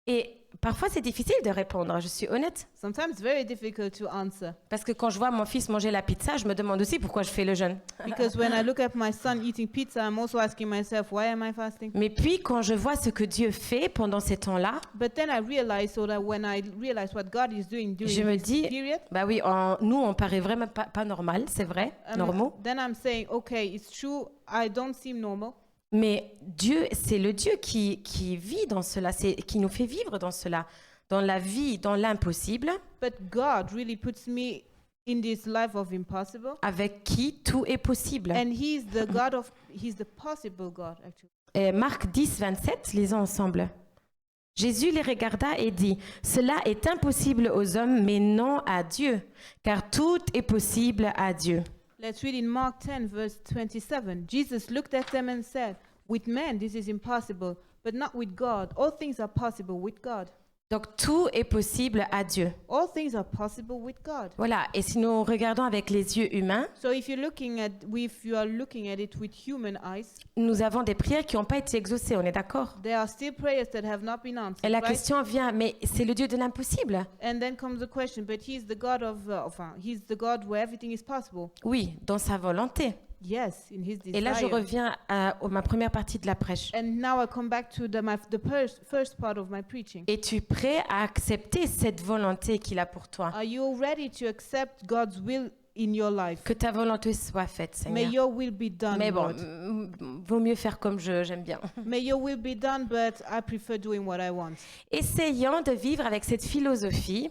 Et parfois, c'est difficile de répondre, je suis honnête. Sometimes it's very difficult to answer. Parce que quand je vois mon fils manger la pizza, je me demande aussi pourquoi je fais le jeûne. Because when I look at my son eating pizza, I'm also asking myself, why am I fasting? Mais puis, quand je vois ce que Dieu fait pendant ces temps-là, But then I realize, so that when I realize what God is doing during je me this dis, period, bah oui, nous, on paraît vraiment pas normal, c'est vrai, normaux. then I'm saying, okay, it's true, I don't seem normal. Mais Dieu, c'est le Dieu qui vit dans cela, qui nous fait vivre dans cela, dans la vie, dans l'impossible, But God really puts me in this life of impossible. avec qui tout est possible. And He's the possible God, actually. Et Marc 10, 27, lisons ensemble. Jésus les regarda et dit, « Cela est impossible aux hommes, mais non à Dieu, car tout est possible à Dieu. » Let's read in Mark 10, verse 27. Jesus looked at them and said, "With men this is impossible, but not with God. All things are possible with God." Donc tout est possible à Dieu. All things are possible with God. Voilà, et si nous regardons avec les yeux humains, So if you are looking at it with human eyes, nous avons des prières qui n'ont pas été exaucées, on est d'accord? there are still prayers that have not been Et answered, la right? question vient, mais c'est le Dieu de l'impossible? And then comes the question, but he's the God he's the God where everything is possible. Oui, dans sa volonté. Yes, in his Et là, je desire. reviens à ma première partie de la prêche. And now I come back to the first part of my preaching. Es-tu prêt à accepter cette volonté qu'il a pour toi? Are you ready to accept God's will in your life? Que ta volonté soit faite, May Seigneur. your will be done, Mais bon, Lord. vaut mieux faire comme j'aime bien. May your will be done, but I prefer doing what I want. Essayons de vivre avec cette philosophie,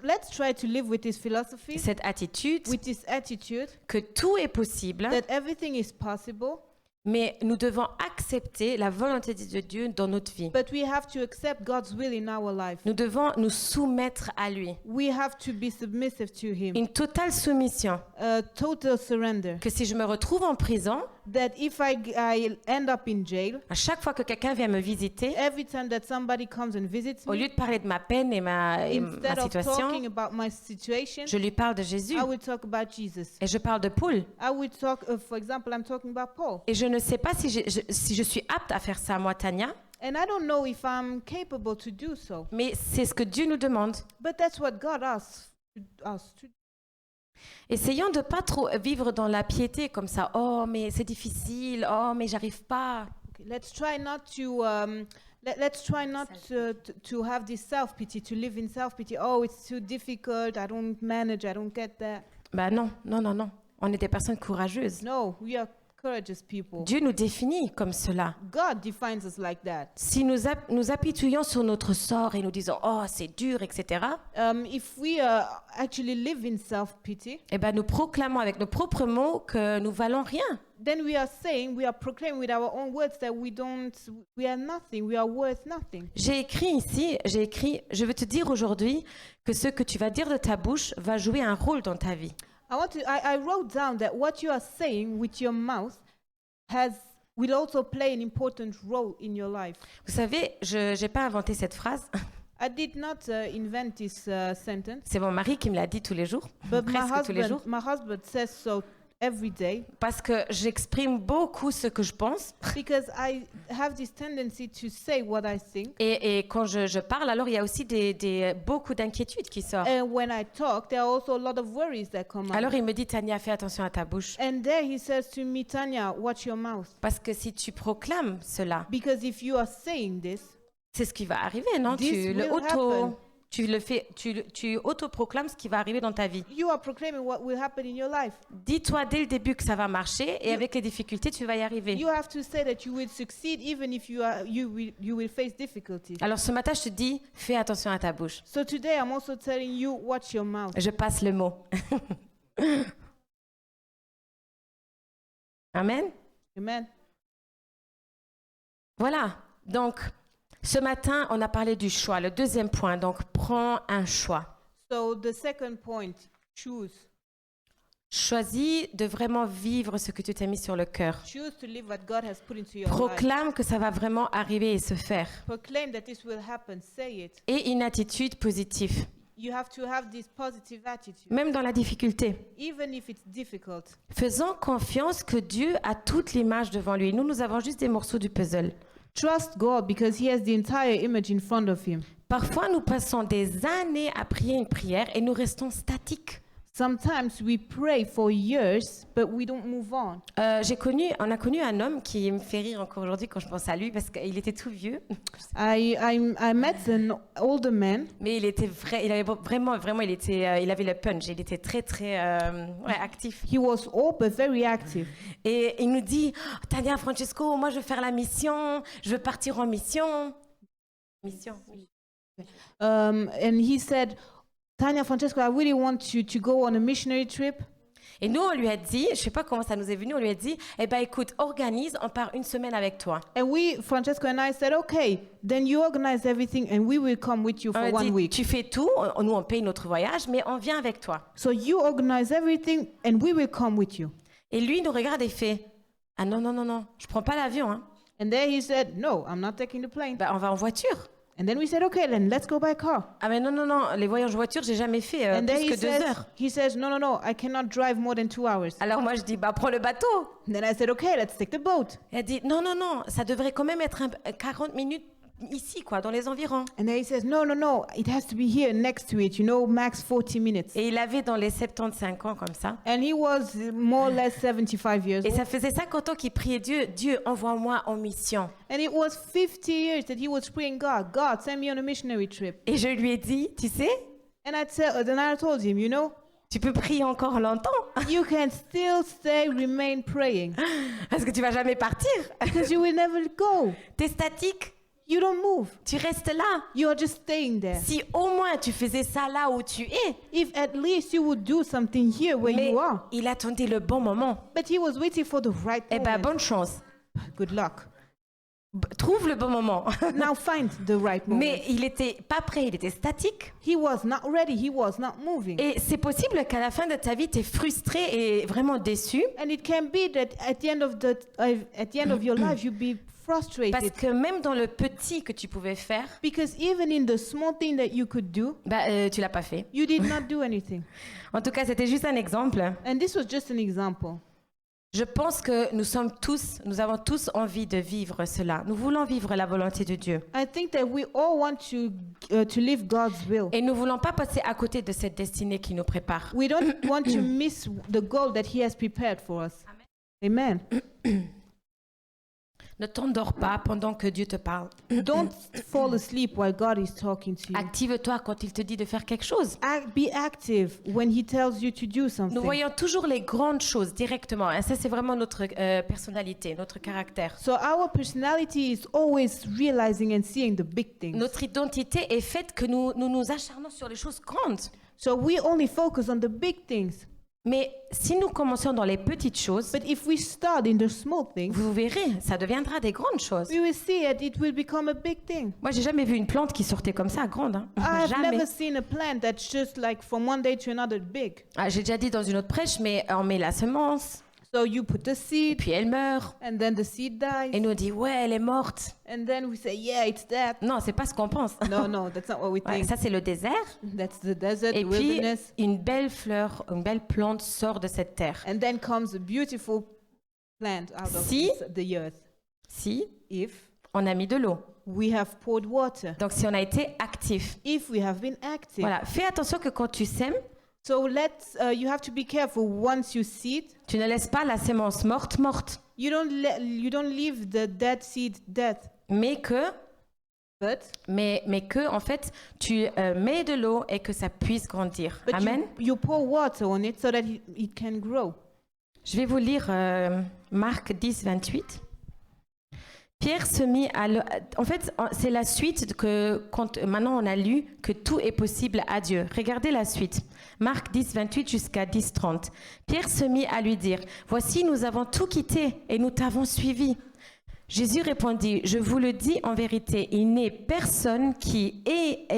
Let's try to live with this philosophy, cette attitude, with this attitude que tout est possible, that everything is possible, mais nous devons accepter la volonté de Dieu dans notre vie. but we have to accept God's will in our life. Nous devons nous soumettre à lui. We have to be submissive to Him. Une totale soumission. A total surrender. Que si je me retrouve en prison, That if I end up in jail, à chaque fois que quelqu'un vient me visiter, every time that somebody comes and visits au me, lieu de parler de ma peine et ma instead of situation, talking about my situation, je lui parle de Jésus. I will talk about Jesus. Et je parle de Paul. I will talk, for example, I'm talking about Paul. Et je ne sais pas si je suis apte à faire ça, moi, Tania, And I don't know if I'm capable to do so. mais c'est ce que Dieu nous demande. But that's what God asks us to do. Essayons de ne pas trop vivre dans la piété comme ça. Oh, mais c'est difficile. Oh, mais j'arrive pas. Okay, let's try not to let's try not to have this self-pity, to live in self-pity. Oh, it's too difficult. I don't manage. I don't get that. Ben non, non, non, non. On est des personnes courageuses. No, we are courageous people. Dieu nous définit comme cela. God defines us like that. Si nous appuyons sur notre sort et nous disons « Oh, c'est dur, etc. » If we actually live in self-pity, eh ben, nous proclamons avec nos propres mots que nous valons rien. then we are proclaiming with our own words that we are nothing, we are worth nothing. J'ai écrit « Je veux te dire aujourd'hui que ce que tu vas dire de ta bouche va jouer un rôle dans ta vie. » I wrote down that what you are saying with your mouth will also play an important role in your life. Vous savez, je n'ai pas inventé cette phrase. I did not invent this sentence, C'est mon mari qui me l'a dit tous les jours, but presque tous les jours. my husband says so every day Parce que j'exprime beaucoup ce que je pense. because I have this tendency to say what I think. Et quand je parle, alors il y a aussi beaucoup d'inquiétudes qui sortent. And when I talk, there are also a lot of worries that come Alors up. il me dit, Tania, fais attention à ta bouche. And there he says to me, Tanya, watch your mouth. Parce que si tu proclames cela, Because if you are saying this, c'est ce qui va arriver, non? This will happen. Tu auto-proclames ce qui va arriver dans ta vie. you are proclaiming what will happen in your life. Dis-toi dès le début que ça va marcher et avec les difficultés, tu vas y arriver. You have to say that you will succeed even if you will face difficulties. Alors ce matin, je te dis, fais attention à ta bouche. So today I'm also telling you, watch your mouth. Je passe le mot. Amen. Amen. Voilà. Donc, ce matin, on a parlé du choix. Le deuxième point, donc, prends un choix. So the second point, choose. Choisis de vraiment vivre ce que tu t'es mis sur le cœur. Choose to live what God has put into your life. Proclame que ça va vraiment arriver et se faire. Proclaim that this will happen. Say it. Et une attitude positive, You have to have this positive attitude, même dans la difficulté. even if it's difficult. Faisons confiance que Dieu a toute l'image devant lui. Nous avons juste des morceaux du puzzle. Trust God because He has the entire image in front of Him. Parfois, nous passons des années à prier une prière et nous restons statiques. Sometimes we pray for years, but we don't move on. On a connu un homme qui me fait rire encore aujourd'hui quand je pense à lui parce qu'il était tout vieux, I met an older man, mais il avait il avait le punch, il était très actif. he was old but very active. Et il nous dit, oh, Tania, Francesco, moi je veux faire la mission, je veux partir en mission. Mission. And he said, Tanya, Francesco, I really want you to go on a missionary trip. Et nous, on lui a dit, je sais pas comment ça nous est venu, on lui a dit, eh ben écoute, organise, on part une semaine avec toi. And Francesco and I said, okay, then you organize everything and we will come with you On for a 1 dit, week. tu fais tout, nous on paye notre voyage, mais on vient avec toi. So you organize everything and we will come with you. Et lui, il nous regarde et fait, ah non, non, non, non, je prends pas l'avion, hein. And then he said, no, I'm not taking the plane. Ben, on va en voiture. And then we said, okay, then let's go by car. Ah mais non, non, non, les voyages voiture, j'ai jamais fait And then plus que 2 heures. he says, no, no, no, I cannot drive more than 2 hours. Alors moi, je dis, bah prends le bateau. And then I said, okay, let's take the boat. Elle dit, non, non, non, ça devrait quand même être 40 minutes ici, quoi, dans les environs. And then he says, no, no, no, it has to be here next to it, max 40 minutes. Et il avait dans les 75 ans comme ça. And he was more or less 75 years Et old. ça faisait 50 ans qu'il priait Dieu, Dieu, envoie-moi en mission. And it was 50 years that he was praying, God, send me on a missionary trip. Et je lui ai dit, tu sais, And then I told him, tu peux prier encore longtemps, you can still remain praying parce que tu vas jamais partir. because you will never go. T'es statique, You don't move. tu restes là. You're just staying there. Si au moins tu faisais ça là où tu es. If at least you would do something here where Mais you are. il attendait le bon moment. But he was waiting for the right Eh ben, moment. bonne chance. Good luck. Trouve le bon moment. Now find the right moment. Mais il était pas prêt, il était statique. He was not ready. He was not moving. Et c'est possible qu'à la fin de ta vie, tu es frustré et vraiment déçu. And it can be that at the end of your life, you'll be frustrated. Parce que même dans le petit que tu pouvais faire, Because even in the small thing that you could do, tu l'as pas fait. you did not do anything. En tout cas, c'était juste un exemple. And this was just an example. Je pense que nous avons tous envie de vivre cela. Nous voulons vivre la volonté de Dieu. I think that we all want to live God's will. Et nous ne voulons pas passer à côté de cette destinée qui nous prépare. We don't want to miss the goal that He has prepared for us. Amen. Ne t'endors pas pendant que Dieu te parle. Don't fall asleep while God is talking to you. Active-toi quand il te dit de faire quelque chose. Be active when He tells you to do Nous something. voyons toujours les grandes choses directement. Et ça, c'est vraiment notre personnalité, notre caractère. So our personality is always realizing and seeing the big things. Notre identité est faite que nous nous acharnons sur les choses grandes. So we only focus on the big things. Mais si nous commençons dans les petites choses, But if we start in the small things, vous verrez, ça deviendra des grandes choses. we will see that it will become a big thing. Moi, j'ai jamais vu une plante qui sortait comme ça, grande. Hein. I've Jamais. never seen a plant that's just like from one day to another big. Ah, j'ai déjà dit dans une autre prêche, mais on met la semence, So you put the et seed, puis elle meurt. and then the seed Et dies, nous on dit, ouais, elle est morte. and then we say, yeah, it's that. Non, c'est pas ce qu'on pense. No, that's not what we Ouais, think. ça, c'est le désert. That's the desert, Et the puis, wilderness. une belle fleur, une belle plante sort de cette terre. And then comes a beautiful plant out of Si- the earth. Si If on a mis de l'eau. we have poured water, Donc, si on a été actif. if we have been active. Voilà. Fais attention que quand tu sèmes, So you have to be careful once you seed. tu ne laisses pas la sémence morte, You don't leave the dead seed dead, mais que, but en fait, tu mets de l'eau et que ça puisse grandir. but Amen. you pour water on it so that it can grow. Je vais vous lire Marc 10, 28. Pierre se mit à... En fait, c'est la suite que quand maintenant on a lu que tout est possible à Dieu. Regardez la suite. Marc 10, 28 jusqu'à 10, 30. Pierre se mit à lui dire, « Voici, nous avons tout quitté et nous t'avons suivi. » Jésus répondit, « Je vous le dis en vérité, il n'est personne qui,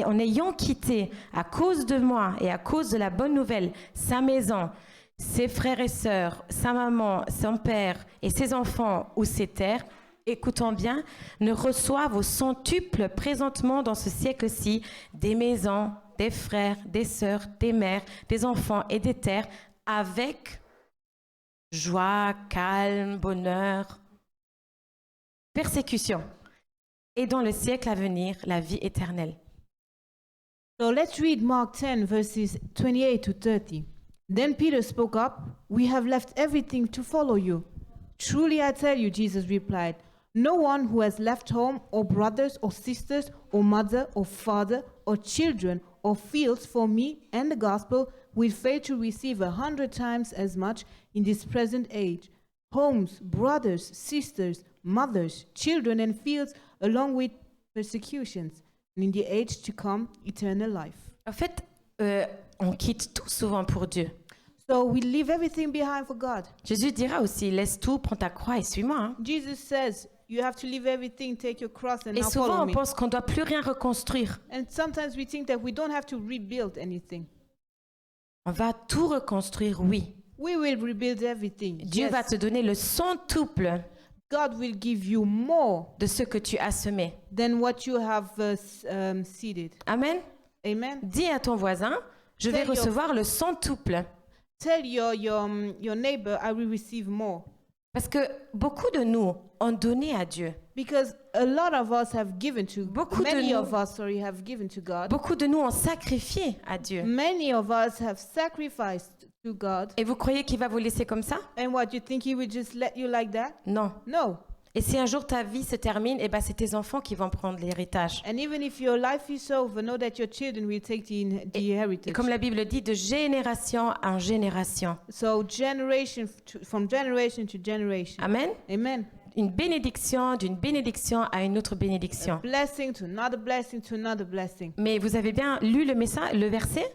en ayant quitté à cause de moi et à cause de la bonne nouvelle, sa maison, ses frères et sœurs, sa maman, son père et ses enfants ou ses terres, écoutons bien, ne reçoivent au centuple présentement dans ce siècle-ci des maisons, des frères, des sœurs, des mères, des enfants et des terres avec joie, calme, bonheur, persécution et dans le siècle à venir, la vie éternelle. So let's read Mark 10, verses 28 to 30. Then Peter spoke up, "We have left everything to follow you." "Truly I tell you," Jesus replied, "no one who has left home or brothers or sisters or mother or father or children or fields for me and the gospel will fail to receive 100 times as much in this present age. Homes, brothers, sisters, mothers, children and fields along with persecutions, and in the age to come, eternal life." En fait, on quitte tout souvent pour Dieu. So we leave everything behind for God. Jésus dira aussi, laisse tout, prends ta croix et suis-moi. Hein. Jesus says, you have to leave everything, take your cross, and Et now souvent, follow on me. pense qu'on ne doit plus rien reconstruire. And sometimes we think that we don't have to rebuild anything. On va tout reconstruire, oui. We will rebuild everything. Dieu Yes. va te donner le centuple God will give you more de ce que tu as semé. than what you have seeded. Amen. Amen. Dis à ton voisin, je vais Tell your- recevoir le centuple. Tell your neighbor, I will receive more. Parce que beaucoup de nous ont donné à Dieu. Because a lot of us have given to, Beaucoup de many nous- of us, have given to God. Beaucoup de nous ont sacrifié à Dieu. Many of us have sacrificed to God. Et vous croyez qu'il va vous laisser comme ça? And what, you think he will just let you like that? Non. No. Et si un jour ta vie se termine, eh ben c'est tes enfants qui vont prendre l'héritage. And even if your life is over, know that your children will take the Et heritage. comme la Bible dit, de génération en génération. So from generation to generation. Amen. Amen. Une bénédiction d'une bénédiction à une autre bénédiction. Blessing to another blessing to another blessing. Mais vous avez bien lu le message, le verset?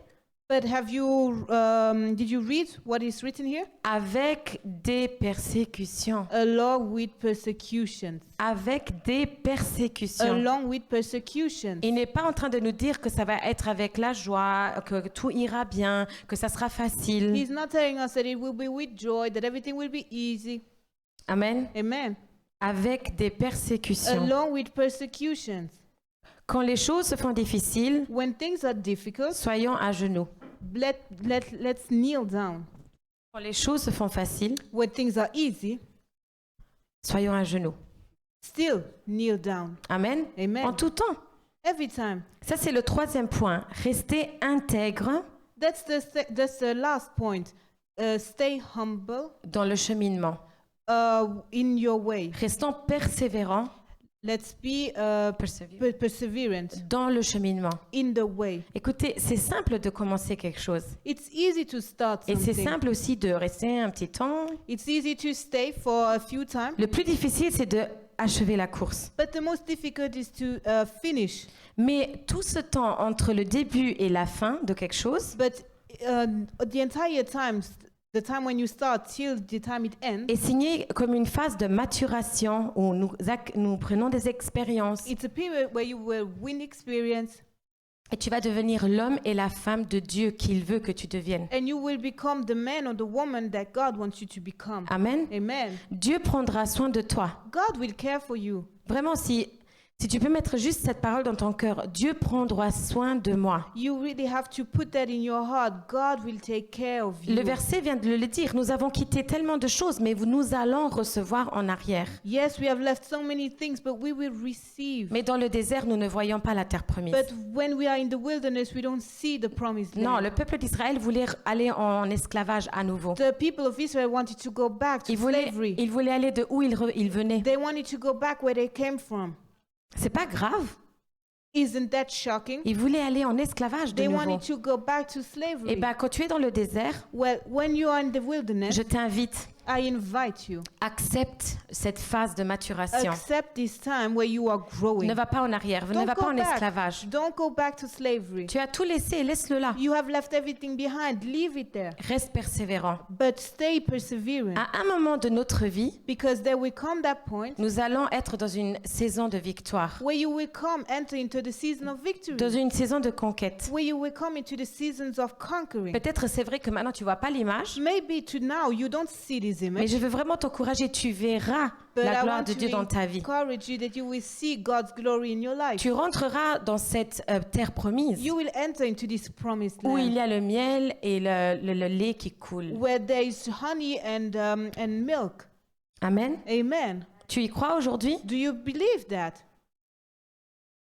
But did you read what is written here? Avec des persécutions. Along with persecutions. Avec des persécutions. Along with persecutions. Il n'est pas en train de nous dire que ça va être avec la joie, que tout ira bien, que ça sera facile. He's not telling us that it will be with joy, that everything will be easy. Amen. Amen. Avec des persécutions. Along with persecutions. Quand les choses se font difficiles, When things are difficult, soyons à genoux. let's kneel down. Quand les choses se font faciles, When things are easy, soyons à genoux. still kneel down. Amen. Amen. En tout temps. Every time. Ça, c'est le troisième point. Rester intègre That's the last point. Stay humble dans le cheminement. in your way. Restons persévérants Let's be perseverant dans le cheminement. in the way. Écoutez, c'est simple de commencer quelque chose. It's easy to start Et c'est something. simple aussi de rester un petit temps. It's easy to stay for a few times. Le plus difficile, c'est de achever la course. But the most difficult is to finish. Mais tout ce temps entre le début et la fin de quelque chose But the entire time, the time when you start till the time it ends, est signé comme une phase de maturation où nous prenons des expériences it's a period where you will win experience et tu vas devenir l'homme et la femme de Dieu qu'il veut que tu deviennes. and you will become the man or the woman that God wants you to become. Amen. Amen. Dieu prendra soin de toi. God will care for you. Vraiment, si tu peux mettre juste cette parole dans ton cœur, Dieu prendra soin de moi. You really have to put that in your heart. God will take care of you. Le verset vient de le dire. Nous avons quitté tellement de choses, mais nous allons recevoir en arrière. Yes, we have left so many things, but we will receive. Mais dans le désert, nous ne voyons pas la terre promise. But when we are in the wilderness, we don't see the promised land. Non, le peuple d'Israël voulait aller en esclavage à nouveau. The people of Israel wanted to go back to Ils voulaient aller de où ils venaient. They wanted to go back where they came from. C'est pas grave. Isn't that shocking? Ils voulaient aller en esclavage de They nouveau. wanted to go back to slavery. Et bien, quand tu es dans le désert, Well, when you are in the wilderness, je t'invite, I invite you. accepte cette phase de maturation. Accept this time where you are growing. Ne va pas en arrière, ne Don't va pas go en back. esclavage. Don't go back to slavery. Tu as tout laissé, laisse-le là. You have left everything behind. Leave it there. Reste persévérant. But stay perseverant. À un moment de notre vie, Because there will come that point nous allons être dans une saison de victoire, where you will enter into the season of victory. dans une saison de conquête. Where you will come into the seasons of conquering. Peut-être c'est vrai que maintenant tu vois pas l'image, Maybe to now you don't see this mais image. je veux vraiment t'encourager. Tu verras But la I gloire want de to Dieu dans ta vie. encourage you that you will see God's glory in your life. Tu rentreras dans cette terre promise You will enter into this promised où il land y a le miel et le lait qui coulent. where there is honey and milk. Amen. Amen. Tu y crois aujourd'hui? Do you believe that?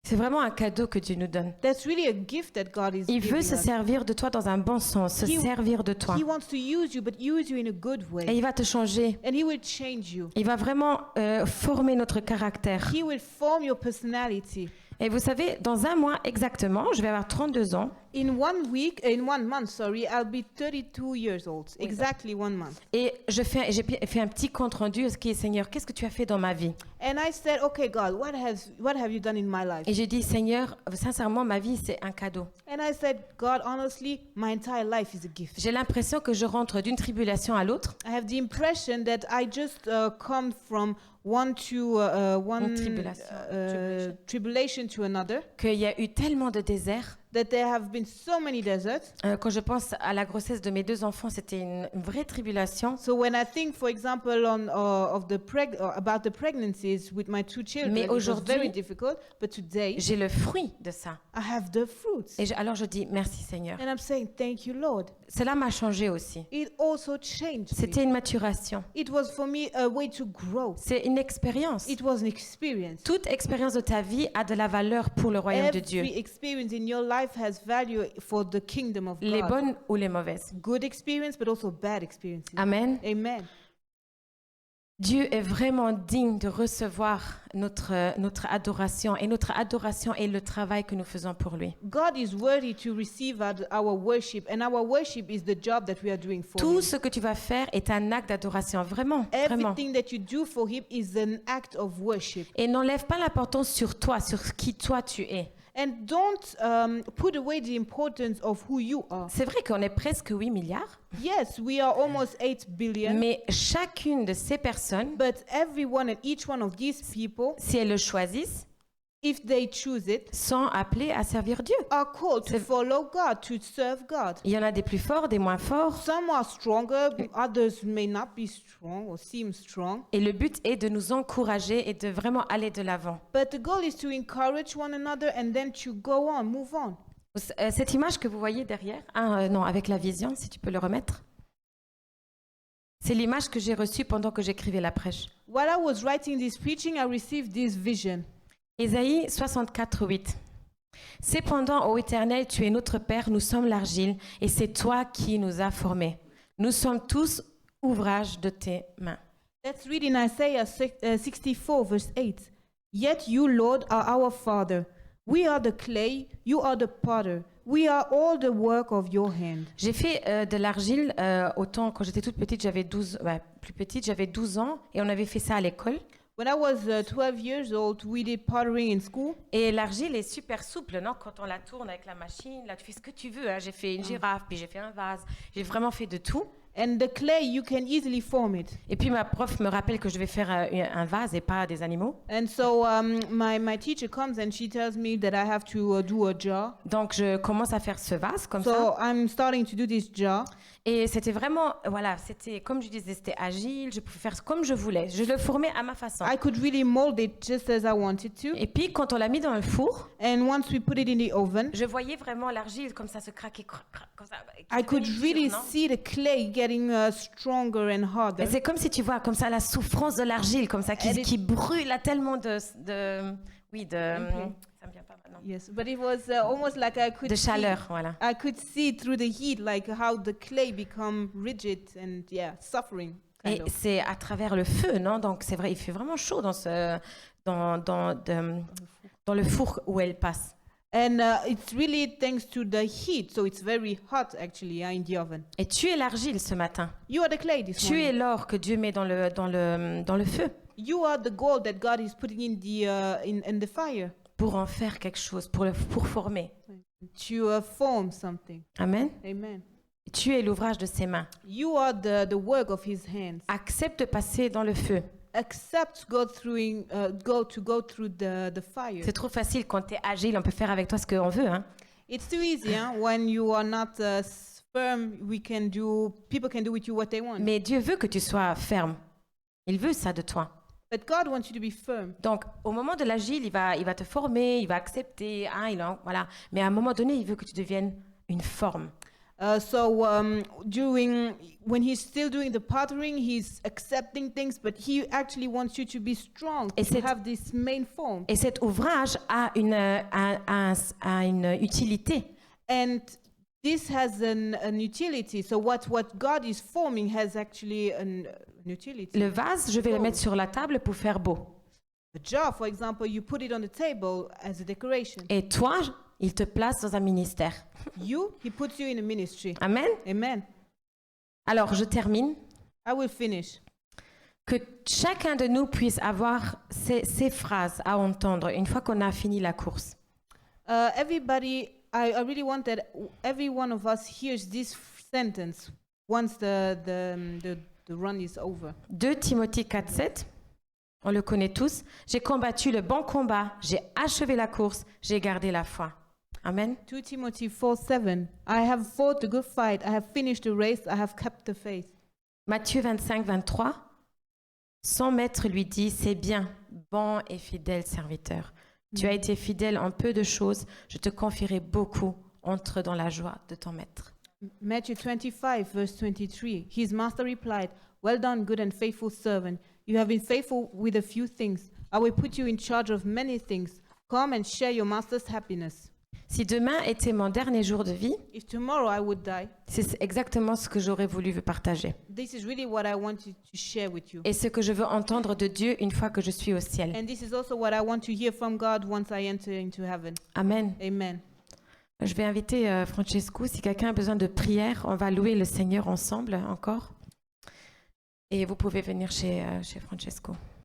C'est vraiment un cadeau que Dieu nous donne. That's really a gift that God is Il giving veut se us. servir de toi dans un bon sens, se He- servir de toi. He wants to use you, but use you in a good Et way. il va te changer. And He will change you. Il va vraiment former notre caractère. He will form your personality. Et vous savez, dans un mois exactement, je vais avoir 32 ans. In 1 month, sorry, I'll be 32 years old. Exactly 1 month. Et j'ai fait un petit compte rendu à ce qui est Seigneur, qu'est-ce que tu as fait dans ma vie? And I said, okay, God, what have you done in my life? Et j'ai dit, Seigneur, sincèrement, ma vie, c'est un cadeau. And I said, God, honestly, my entire life is a gift. J'ai l'impression que je rentre d'une tribulation à l'autre. I have the impression that I just come from one tribulation to another, Qu'il y a eu tellement de déserts. that there have been so many deserts. Quand je pense à la grossesse de mes 2 enfants, c'était une vraie tribulation. So when I think, for example, about the pregnancies with my 2 children, Mais it was aujourd'hui, very difficult. But today, J'ai le fruit de ça. I have the fruits. Et alors je dis, merci Seigneur. And I'm saying, thank you, Lord. Cela m'a changé aussi. It also changed me. C'était une maturation. It was for me a way to grow. C'est une expérience. It was an experience. Toute expérience de ta vie a de la valeur pour le royaume de Dieu. Every experience in your life has value for the kingdom of Les God. bonnes ou les mauvaises. Good experience, but also bad experiences. Amen. Amen. Dieu est vraiment digne de recevoir notre adoration. Et notre adoration est le travail que nous faisons pour lui. God is worthy to receive our worship, and our worship is the job that we are doing for Tout Him. ce que tu vas faire est un acte d'adoration. Vraiment, vraiment. Everything that you do for Him is an act of worship. Et n'enlève pas l'importance sur toi, sur qui toi tu es. And don't put away the importance of who you are. C'est vrai qu'on est presque 8 milliards, Yes, we are almost 8 billion, mais chacune de ces personnes, but everyone and each one of these people, si elles le choisissent, if they choose it, sont appelées à servir Dieu. are called to C'est- follow God, to serve God. Il y en a des plus forts, des moins forts. Some are stronger, others may not be strong or seem strong. Et le but est de nous encourager et de vraiment aller de l'avant. But the goal is to encourage one another and then to go on, move on. Cette image que vous voyez derrière, non, avec la vision, si tu peux le remettre. C'est l'image que j'ai reçue pendant que j'écrivais la prêche. While I was writing this preaching, I received this vision. Ésaïe 64, 8. Cependant, ô Éternel, tu es notre Père, nous sommes l'argile, et c'est toi qui nous as formés. Nous sommes tous ouvrage de tes mains. Let's read in Isaiah 64, verse 8. Yet you, Lord, are our Father. We are the clay, you are the potter. We are all the work of your hand. J'ai fait de l'argile autant quand j'étais toute petite, plus petite, j'avais 12 ans, et on avait fait ça à l'école. When I was 12 years old, we did pottery in school. Et l'argile est super souple, non? Quand on la tourne avec la machine, là tu fais ce que tu veux. Hein. J'ai fait une girafe, puis j'ai fait un vase. J'ai vraiment fait de tout. And the clay, you can easily form it. Et puis ma prof me rappelle que je vais faire un vase et pas des animaux. And so my teacher comes and she tells me that I have to do a jar. Donc je commence à faire ce vase comme So ça. I'm starting to do this jar. Et c'était vraiment, voilà, c'était comme je disais, c'était agile. Je pouvais faire comme je voulais. Je le formais à ma façon. I could really mold it just as I wanted to. Et puis quand on l'a mis dans le four, And once we put it in the oven, je voyais vraiment l'argile comme ça se craquer, comme ça. I could Devenir really dur, non? see the clay getting stronger and harder. Et c'est comme si tu vois comme ça la souffrance de l'argile, comme ça, And qui brûle là tellement oui, Okay. ça me vient pas maintenant. Yes, but it was almost like I could De chaleur, voilà. I could see through the heat, like how the clay become rigid and suffering. Et Kind of. c'est à travers le feu, non? Donc c'est vrai, il fait vraiment chaud dans le four où elle passe. And it's really thanks to the heat, so it's very hot actually in the oven. Et tu es l'argile ce matin. You are the clay this Tu es morning. l'or que Dieu met dans le feu You are the gold that God is putting in the fire pour en faire quelque chose, pour former. to form something. Amen. Amen. Tu es l'ouvrage de ses mains. You are the work of His hands. Accepte de passer dans le feu. Accept go through the fire. C'est trop facile quand tu es agile, on peut faire avec toi ce qu'on veut. Hein? It's too easy, huh? When you are not firm, people can do with you what they want. Mais Dieu veut que tu sois ferme. Il veut ça de toi. But God wants you to be firm. Donc, au moment de l'agile, il va te former, il va accepter, hein, voilà. Mais à un moment donné, il veut que tu deviennes une forme. When He's still doing the pottering, He's accepting things, but He actually wants you to be strong, Et to c'est- have this main form. Et cet ouvrage a une utilité. And this has an utility. So what God is forming has actually an utility. Le vase, je vais le mettre sur la table pour faire beau. The jar, for example, you put it on the table as a decoration. Et toi, il te place dans un ministère. You, He puts you in a ministry. Amen. Amen. Alors, je termine. I will finish. Que chacun de nous puisse avoir ces phrases à entendre une fois qu'on a fini la course. Everybody, I really want that every one of us hears this sentence once the run is over. 2 Timothée 4:7, on le connaît tous. J'ai combattu le bon combat, j'ai achevé la course, j'ai gardé la foi. Amen. 2 Timothy 4:7. I have fought the good fight. I have finished the race. I have kept the faith. Matthieu 25:23, son maître lui dit, c'est bien, bon et fidèle serviteur. Tu as été fidèle en peu de choses, je te confierai beaucoup. Entre dans la joie de ton maître. Matthew 25, verse 23. His master replied, well done, good and faithful servant. You have been faithful with a few things. I will put you in charge of many things. Come and share your master's happiness. Si demain était mon dernier jour de vie, If tomorrow I would die, c'est exactement ce que j'aurais voulu vous partager. this is really what I want to share with you. Et ce que je veux entendre de Dieu une fois que je suis au ciel. And this is also what I want to hear from God once I enter into heaven. Amen. Amen. Je vais inviter Francesco, si quelqu'un a besoin de prière, on va louer le Seigneur ensemble encore. Et vous pouvez venir chez Francesco.